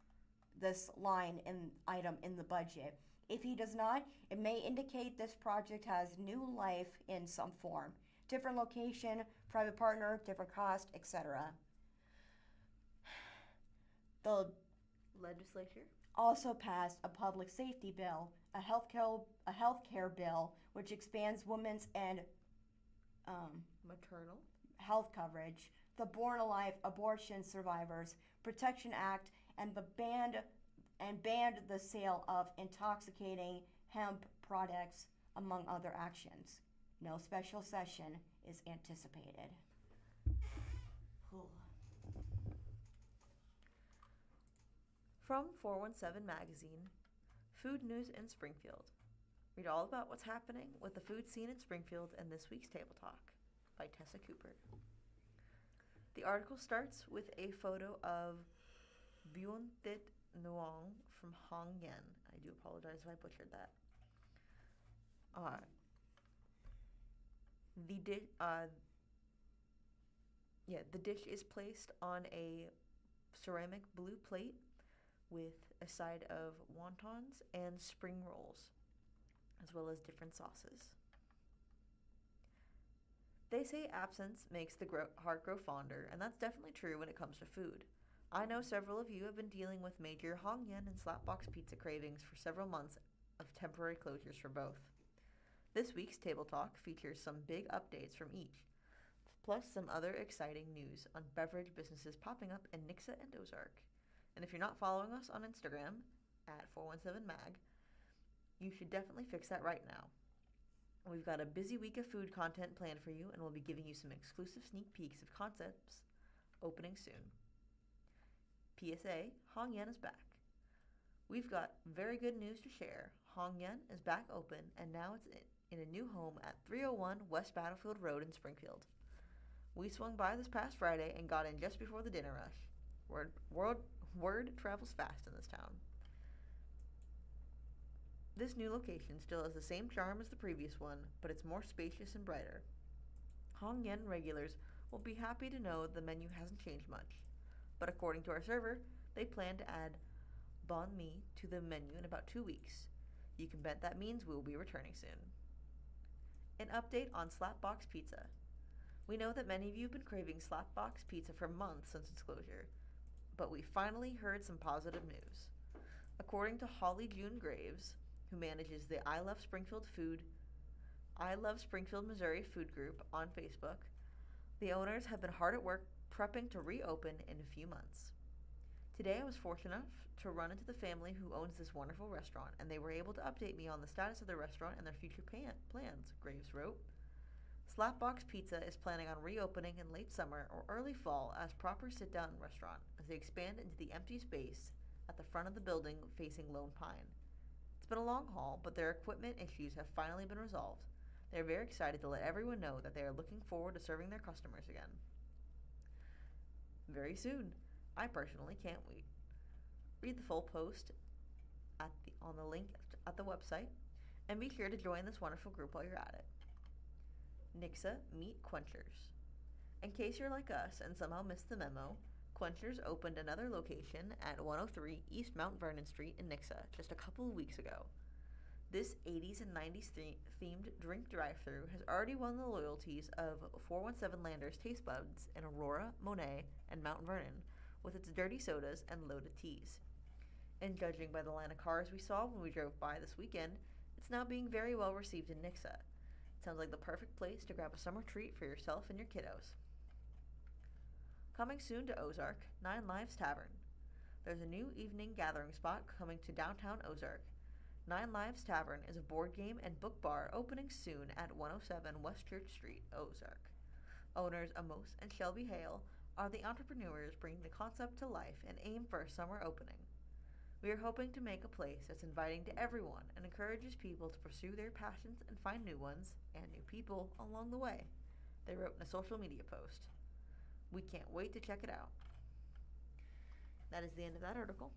this line and item in the budget. If he does not, it may indicate this project has new life in some form. Different location, private partner, different cost, etc. The Legislature? also passed a public safety bill, a healthcare bill, which expands women's and Maternal? health coverage, the Born Alive Abortion Survivors Protection Act, and banned the sale of intoxicating hemp products, among other actions. No special session is anticipated. From 417 Magazine, Food News in Springfield. Read all about what's happening with the food scene in Springfield in this week's Table Talk by Tessa Cooper. The article starts with a photo of Buon Thit Nuong from Hong Yen. I do apologize if I butchered that. The dish is placed on a ceramic blue plate with a side of wontons and spring rolls, as well as different sauces. They say absence makes the heart grow fonder, and that's definitely true when it comes to food. I know several of you have been dealing with major Hong Yen and Slapbox pizza cravings for several months of temporary closures for both. This week's Table Talk features some big updates from each, plus some other exciting news on beverage businesses popping up in Nixa and Ozark. And if you're not following us on Instagram, at 417mag, you should definitely fix that right now. We've got a busy week of food content planned for you, and we'll be giving you some exclusive sneak peeks of concepts opening soon. PSA, Hong Yen is back. We've got very good news to share. Hong Yen is back open, and now it's in a new home at 301 West Battlefield Road in Springfield. We swung by this past Friday and got in just before the dinner rush. Word travels fast in this town. This new location still has the same charm as the previous one, but it's more spacious and brighter. Hong Yen regulars will be happy to know the menu hasn't changed much, but according to our server, they plan to add banh mi to the menu in about 2 weeks. You can bet that means we will be returning soon. An update on Slapbox Pizza. We know that many of you have been craving Slapbox Pizza for months since its closure, but we finally heard some positive news. According to Holly June Graves, who manages the I Love Springfield, Missouri food group on Facebook, the owners have been hard at work prepping to reopen in a few months. Today I was fortunate enough to run into the family who owns this wonderful restaurant, and they were able to update me on the status of the restaurant and their future plans, Graves wrote. Slapbox Pizza is planning on reopening in late summer or early fall as proper sit-down restaurant as they expand into the empty space at the front of the building facing Lone Pine. It's been a long haul, but their equipment issues have finally been resolved. They are very excited to let everyone know that they are looking forward to serving their customers again. Very soon, I personally can't wait. Read the full post on the link at the website, and be sure to join this wonderful group while you're at it. Nixa Meet Quenchers. In case you're like us and somehow missed the memo, Quenchers opened another location at 103 East Mount Vernon Street in Nixa just a couple of weeks ago. This 80s and 90s themed drink drive-thru has already won the loyalties of 417 Landers taste buds in Aurora, Monet, and Mount Vernon with its dirty sodas and loaded teas. And judging by the line of cars we saw when we drove by this weekend, it's now being very well received in Nixa. It sounds like the perfect place to grab a summer treat for yourself and your kiddos. Coming soon to Ozark, 9 Lives Tavern. There's a new evening gathering spot coming to downtown Ozark. 9 Lives Tavern is a board game and book bar opening soon at 107 West Church Street, Ozark. Owners Amos and Shelby Hale are the entrepreneurs bringing the concept to life and aim for a summer opening. We are hoping to make a place that's inviting to everyone and encourages people to pursue their passions and find new ones and new people along the way, they wrote in a social media post. We can't wait to check it out. That is the end of that article.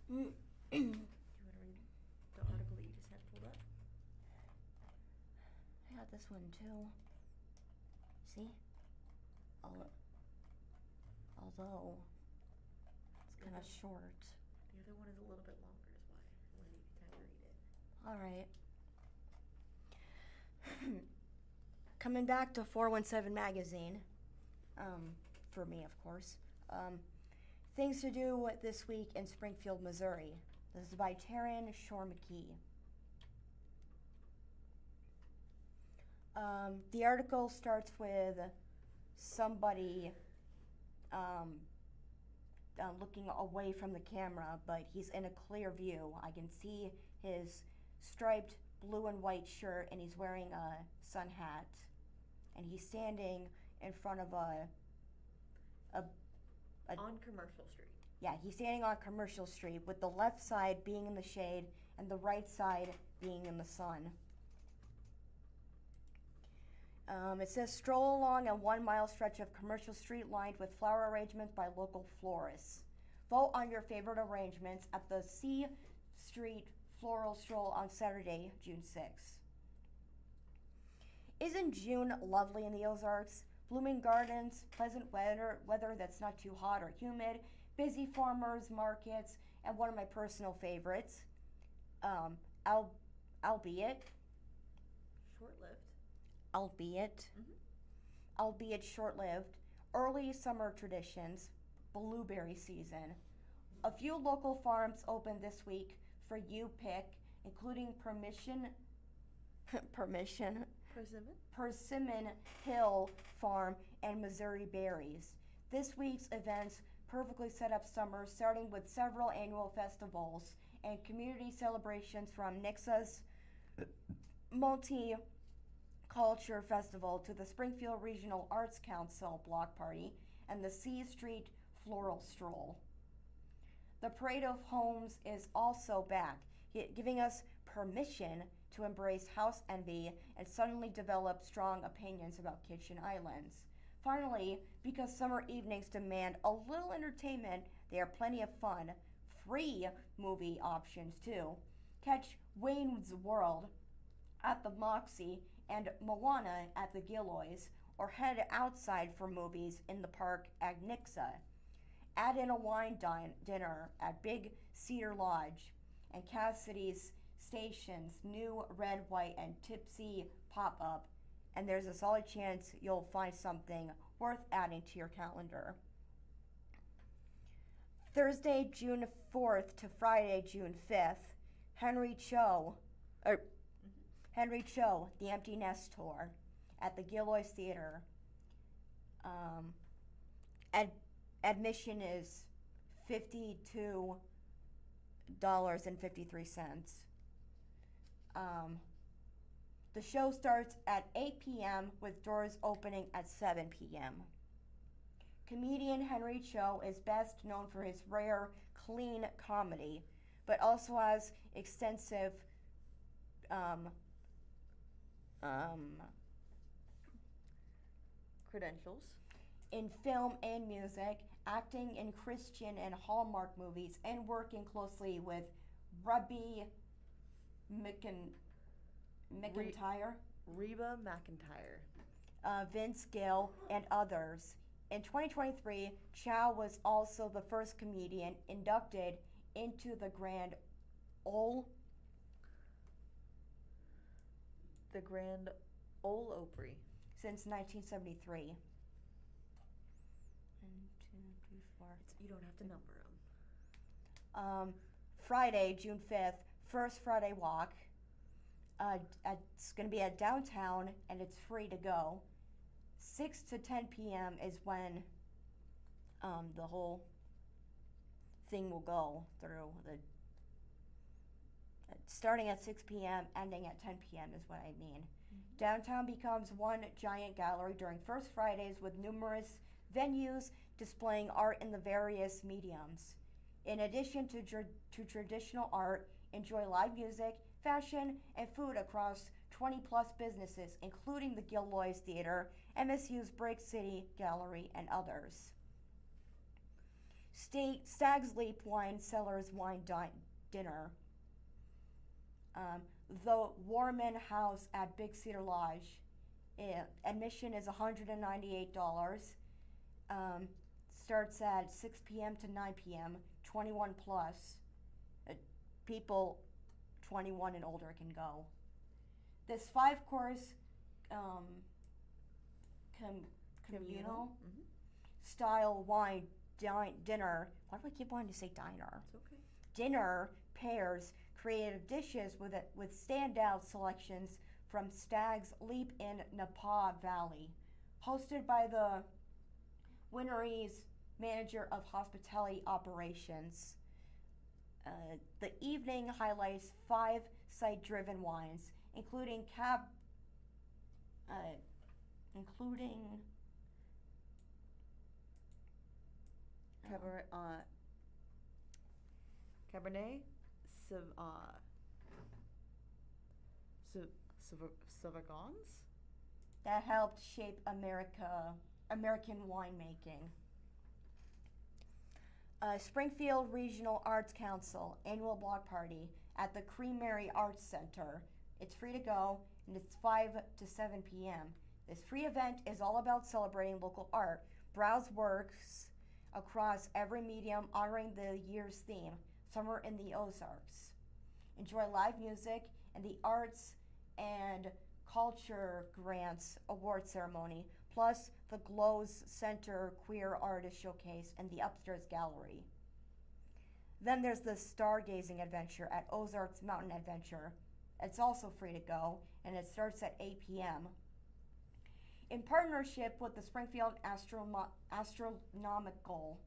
Do you want to read the article that you just had pulled up? I got this one too. See? Although it's kind of short. The other one is a little bit longer, is why I want to give you time to read it. All right. Coming back to 417 magazine, for me, of course. Things to do this week in Springfield, Missouri. This is by Taryn Shore McKee. The article starts with somebody looking away from the camera, but he's in a clear view. I can see his striped blue and white shirt, and he's wearing a sun hat, and he's standing in front of on Commercial Street. Yeah, he's standing on Commercial Street with the left side being in the shade and the right side being in the sun. It says, stroll along a 1 mile stretch of Commercial Street lined with flower arrangements by local florists. Vote on your favorite arrangements at the C Street Floral Stroll on Saturday, June 6th. Isn't June lovely in the Ozarks? Blooming gardens, pleasant weather that's not too hot or humid, busy farmers markets, and one of my personal favorites, albeit short-lived, early summer traditions, blueberry season. A few local farms open this week for you pick, including Persimmon Hill Farm and Missouri Berries. This week's events perfectly set up summer, starting with several annual festivals and community celebrations from Nixa's Multicultural Festival to the Springfield Regional Arts Council Block Party and the C Street Floral Stroll. The Parade of Homes is also back, giving us permission to embrace house envy and suddenly develop strong opinions about kitchen islands. Finally, because summer evenings demand a little entertainment, there are plenty of fun, free movie options too. Catch Wayne's World at the Moxie and Moana at the Gilloys, or head outside for movies in the park at Nixa. Add in a wine dinner at Big Cedar Lodge and Cassidy's Station's new Red, White, and Tipsy pop-up, and there's a solid chance you'll find something worth adding to your calendar. Thursday, June 4th to Friday, June 5th, Henry Cho, The Empty Nest Tour at the Gilloys Theater. Admission is $52.53. The show starts at 8 p.m. with doors opening at 7 p.m. Comedian Henry Cho is best known for his rare, clean comedy, but also has extensive Credentials. in film and music, acting in Christian and Hallmark movies, and working closely with Rebbe McIntyre, Reba McEntire. Vince Gill, and others. In 2023, Chow was also the first comedian inducted into the Grand Ole Opry. since 1973. 1, 2, 3, 4. You don't have to number them. Friday, June 5th, first Friday walk. It's going to be at downtown and it's free to go. 6 to 10 p.m. is when the whole thing will go through. Starting at 6 p.m., ending at 10 p.m. is what I mean. Downtown becomes one giant gallery during First Fridays with numerous venues displaying art in the various mediums. In addition to traditional art, enjoy live music, fashion, and food across 20-plus businesses, including the Gilloy's Theater, MSU's Break City Gallery, and others. Stag's Leap Wine Cellars Wine Dinner. The Warman House at Big Cedar Lodge. Admission is $198. Starts at 6 p.m. to 9 p.m. 21 plus. People 21 and older can go. This 5-course communal style wine dinner. Why do I keep wanting to say diner? It's okay. Dinner pairs creative dishes with standout selections from Stag's Leap in Napa Valley. Hosted by the winery's manager of hospitality operations. The evening highlights 5 site-driven wines, including Cabernet Sauvigons? that helped shape American winemaking. Springfield Regional Arts Council annual block party at the Creamery Arts Center. It's free to go and it's 5 to 7 p.m. This free event is all about celebrating local art. Browse works across every medium honoring the year's theme, Summer in the Ozarks. Enjoy live music and the Arts and Culture Grants Award Ceremony, plus the Glows Center Queer Artist Showcase and the Upstairs Gallery. Then there's the Stargazing Adventure at Ozarks Mountain Adventure. It's also free to go, and it starts at 8 p.m. In partnership with the Springfield Astronomical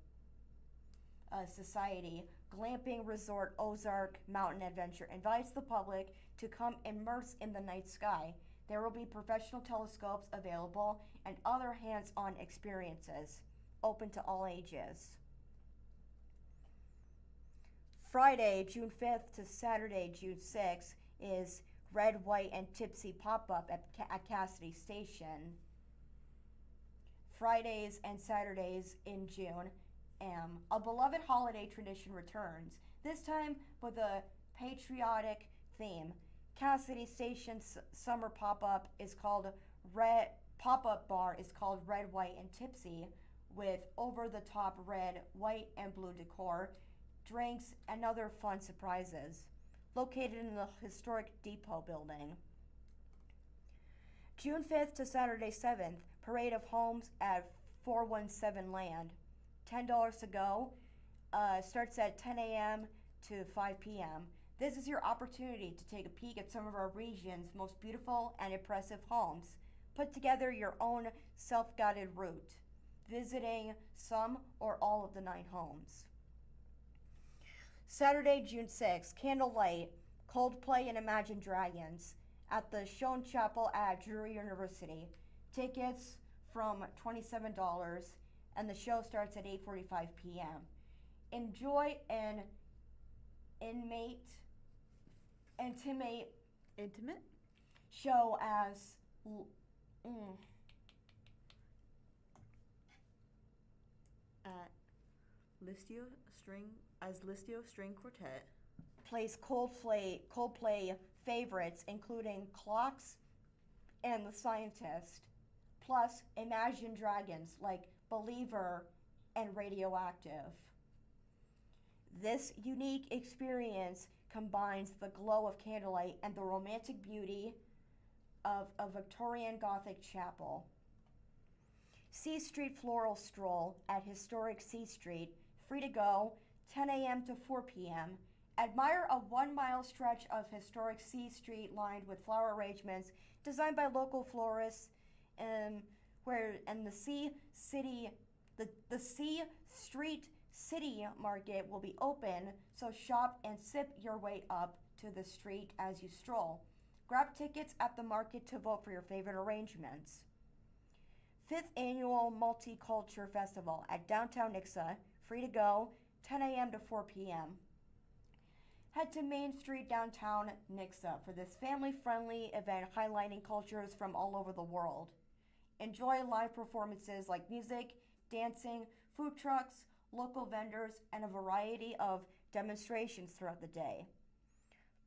Society, Glamping Resort Ozark Mountain Adventure invites the public to come immerse in the night sky. There will be professional telescopes available and other hands-on experiences, open to all ages. Friday, June 5th to Saturday, June 6th is Red, White, and Tipsy pop-up at Cassidy Station. Fridays and Saturdays in June, a beloved holiday tradition returns, this time with a patriotic theme. Cassidy Station's summer pop-up bar is called Red, White, and Tipsy, with over-the-top red, white, and blue decor, drinks, and other fun surprises. Located in the historic Depot building. June 5th to Saturday 7th, Parade of Homes at 417 Land. $10 to go. Starts at 10 a.m. to 5 p.m. This is your opportunity to take a peek at some of our region's most beautiful and impressive homes. Put together your own self-guided route, visiting some or all of the 9 homes. Saturday, June 6th, Candlelight, Coldplay and Imagine Dragons at the Schoen Chapel at Drury University. Tickets from $27 and the show starts at 8:45 p.m. Enjoy an intimate show as At Listio String Quartet. Plays Coldplay favorites, including Clocks and The Scientist, plus Imagine Dragons like Believer and Radioactive. This unique experience combines the glow of candlelight and the romantic beauty of a Victorian Gothic chapel. C Street Floral Stroll at historic C Street, free to go, 10 a.m. to 4 p.m. Admire a 1-mile stretch of historic C Street lined with flower arrangements designed by local florists, and the C Street City Market will be open, so shop and sip your way up to the street as you stroll. Grab tickets at the market to vote for your favorite arrangements. 5th Annual Multicultural Festival at Downtown Nixa, free to go, 10 a.m. to 4 p.m. Head to Main Street downtown Nixa for this family-friendly event highlighting cultures from all over the world. Enjoy live performances like music, dancing, food trucks, local vendors, and a variety of demonstrations throughout the day.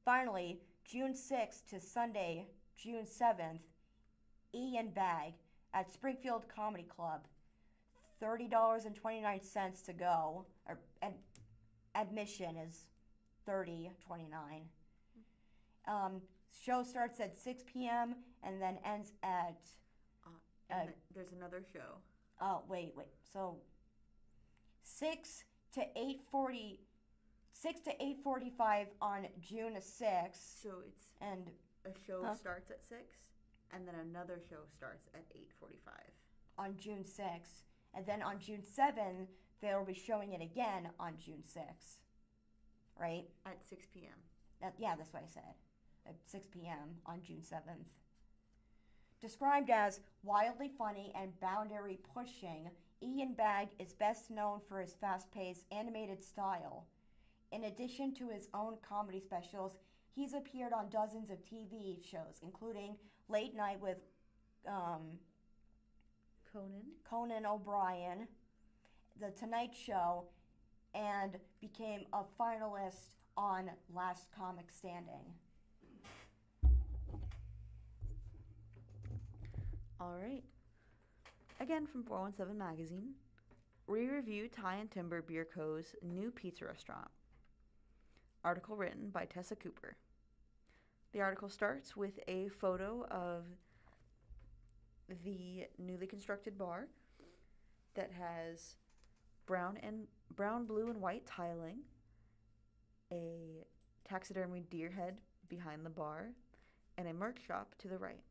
Finally, June 6th to Sunday, June 7th, Ian Bag at Springfield Comedy Club. $30.29 to go. Admission is $30.29. Show starts at 6 p.m. and then ends at. There's another show. Oh wait. So 6 to 8:45 on June 6th. So it's and a show starts at 6, and then another show starts at 8:45 on June 6th, and then on June 7th they'll be showing it again on June 6th. Right? At 6 p.m. Yeah, that's what I said. At 6 p.m. on June 7th. Described as wildly funny and boundary pushing, Ian Bag is best known for his fast-paced animated style. In addition to his own comedy specials, he's appeared on dozens of TV shows, including Late Night with Conan O'Brien, The Tonight Show, and became a finalist on Last Comic Standing. All right. Again from 417 Magazine, we review Ty and Timber Beer Co.'s new pizza restaurant. Article written by Tessa Cooper. The article starts with a photo of the newly constructed bar that has brown, blue, and white tiling, a taxidermy deer head behind the bar, and a merch shop to the right.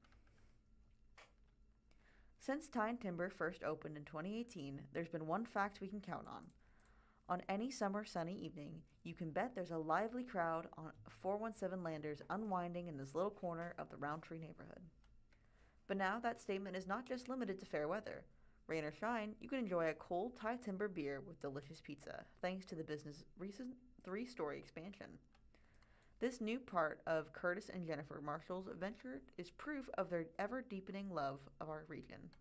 Since Ty and Timber first opened in 2018, there's been one fact we can count on. On any summer sunny evening, you can bet there's a lively crowd on 417 landers unwinding in this little corner of the Roundtree neighborhood. But now that statement is not just limited to fair weather. Rain or shine, you can enjoy a cold Ty Timber beer with delicious pizza, thanks to the business' recent 3-story expansion. This new part of Curtis and Jennifer Marshall's venture is proof of their ever-deepening love of our region.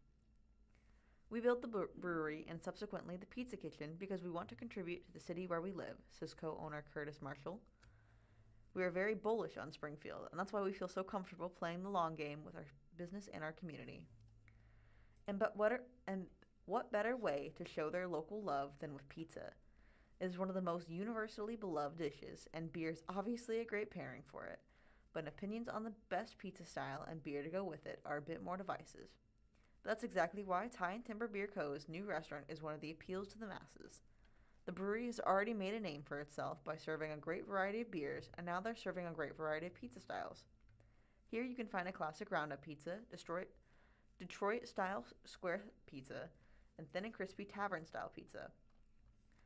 We built the brewery and subsequently the pizza kitchen because we want to contribute to the city where we live, says co-owner Curtis Marshall. We are very bullish on Springfield, and that's why we feel so comfortable playing the long game with our business and our community. What better way to show their local love than with pizza? It is one of the most universally beloved dishes, and beer is obviously a great pairing for it, but opinions on the best pizza style and beer to go with it are a bit more divisive. But that's exactly why Ty and Timber Beer Co.'s new restaurant is one of the appeals to the masses. The brewery has already made a name for itself by serving a great variety of beers, and now they're serving a great variety of pizza styles. Here you can find a classic roundup pizza, Detroit-style square pizza, and thin and crispy tavern-style pizza.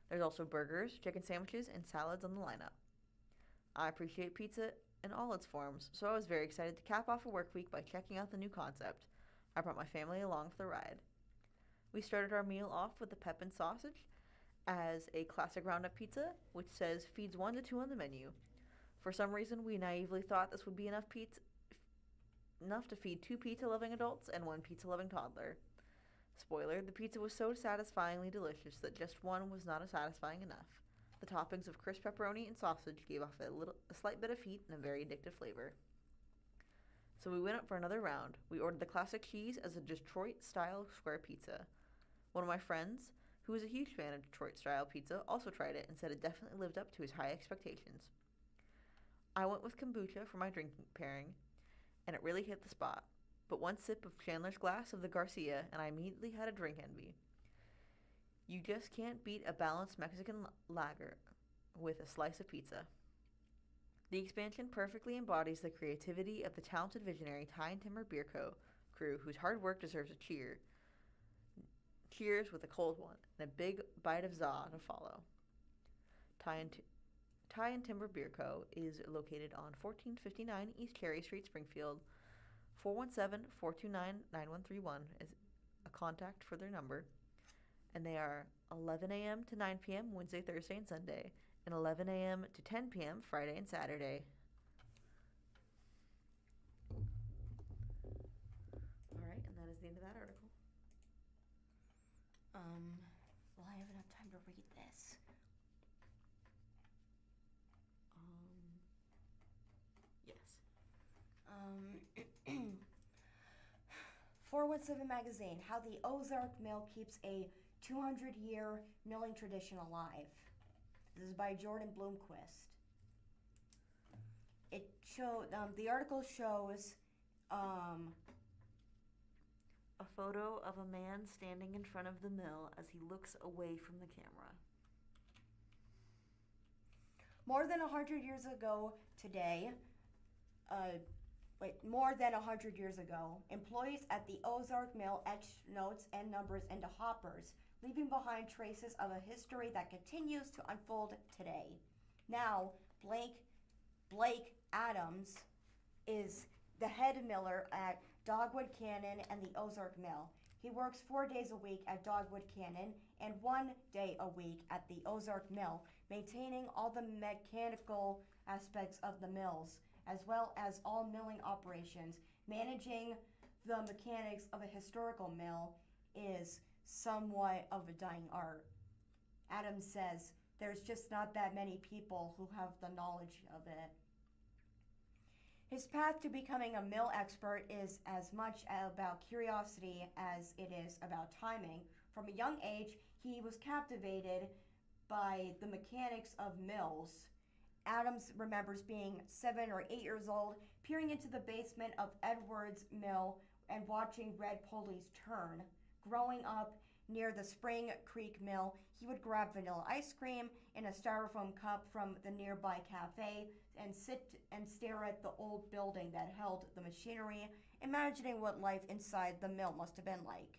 There's also burgers, chicken sandwiches, and salads on the lineup. I appreciate pizza in all its forms, so I was very excited to cap off a work week by checking out the new concept. I brought my family along for the ride. We started our meal off with the pepin sausage as a classic roundup pizza, which says feeds 1 to 2 on the menu. For some reason, we naively thought this would be enough to feed 2 pizza-loving adults and 1 pizza-loving toddler. Spoiler, the pizza was so satisfyingly delicious that just one was not satisfying enough. The toppings of crisp pepperoni and sausage gave off a slight bit of heat and a very addictive flavor. So we went up for another round. We ordered the classic cheese as a Detroit-style square pizza. One of my friends, who is a huge fan of Detroit-style pizza, also tried it and said it definitely lived up to his high expectations. I went with kombucha for my drinking pairing, and it really hit the spot. But one sip of Chandler's glass of the Garcia, and I immediately had a drink envy. You just can't beat a balanced Mexican lager with a slice of pizza. The expansion perfectly embodies the creativity of the talented visionary Ty and Timber Beer Co. crew, whose hard work deserves a cheer. Cheers with a cold one and a big bite of za to follow. Ty and Timber Beer Co. is located on 1459 East Cherry Street, Springfield. 417-429-9131 is a contact for their number. And they are 11 a.m. to 9 p.m. Wednesday, Thursday, and Sunday, and 11 a.m. to 10 p.m. Friday and Saturday. All right, and that is the end of that article. Will I have enough time to read this? 417 Magazine, How the Ozark Mill Keeps a 200-Year Milling Tradition Alive. This is by Jordan Bloomquist. The article shows a photo of a man standing in front of the mill as he looks away from the camera. More than 100 years ago today, employees at the Ozark Mill etched notes and numbers into hoppers, leaving behind traces of a history that continues to unfold today. Now, Blake Adams is the head miller at Dogwood Cannon and the Ozark Mill. He works 4 days a week at Dogwood Cannon and 1 day a week at the Ozark Mill, maintaining all the mechanical aspects of the mills, as well as all milling operations. Managing the mechanics of a historical mill is somewhat of a dying art. Adams says there's just not that many people who have the knowledge of it. His path to becoming a mill expert is as much about curiosity as it is about timing. From a young age, he was captivated by the mechanics of mills. Adams remembers being 7 or 8 years old, peering into the basement of Edwards Mill and watching red pulleys turn. Growing up near the Spring Creek Mill, he would grab vanilla ice cream in a styrofoam cup from the nearby cafe and sit and stare at the old building that held the machinery, imagining what life inside the mill must have been like.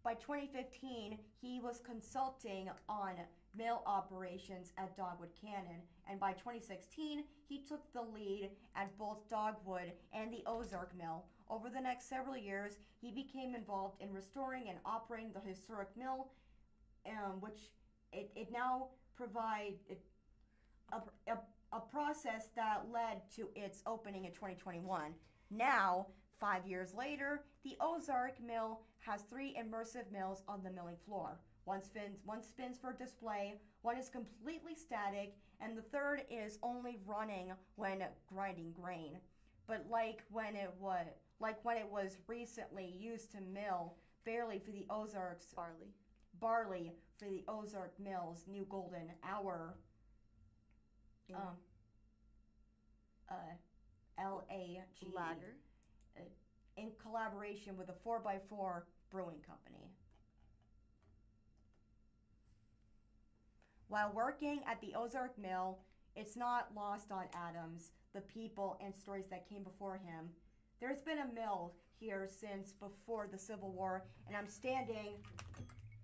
By 2015, he was consulting on mill operations at Dogwood Cannon, and by 2016, he took the lead at both Dogwood and the Ozark Mill. Over the next several years, he became involved in restoring and operating the historic mill, which it now provides a process that led to its opening in 2021. Now, 5 years later, the Ozark Mill has 3 immersive mills on the milling floor. One spins for display, one is completely static, and the third is only running when grinding grain. But like when it was recently used to mill barley for the Ozarks barley for the Ozark Mill's new golden hour. LAG Lager. In collaboration with a 4x4 brewing company. While working at the Ozark Mill, it's not lost on Adams the people and stories that came before him. There's been a mill here since before the Civil War, and I'm standing.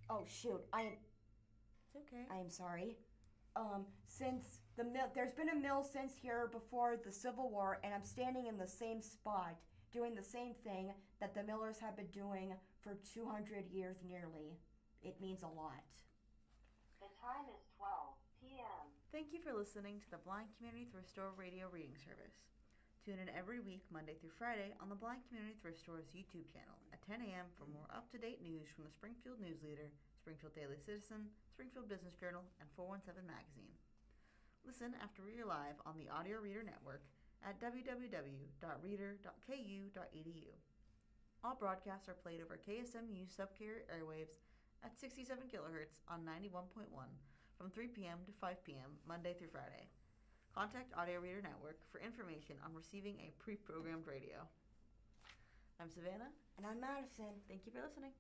Oh shoot! It's okay. I am sorry. Since the mill, there's been a mill since here before the Civil War, and I'm standing in the same spot, doing the same thing that the millers have been doing for 200 years nearly. It means a lot. The time is 12 p.m. Thank you for listening to the Blind Community Thrift Store radio reading service. Tune in every week, Monday through Friday, on the Blind Community Thrift Store's YouTube channel at 10 a.m. for more up-to-date news from the Springfield News-Leader, Springfield Daily Citizen, Springfield Business Journal, and 417 Magazine. Listen after we are live on the Audio Reader Network at www.reader.ku.edu. All broadcasts are played over KSMU subcarrier airwaves at 67 kHz on 91.1 from 3 p.m. to 5 p.m. Monday through Friday. Contact Audio Reader Network for information on receiving a pre-programmed radio. I'm Savannah. And I'm Madison. Thank you for listening.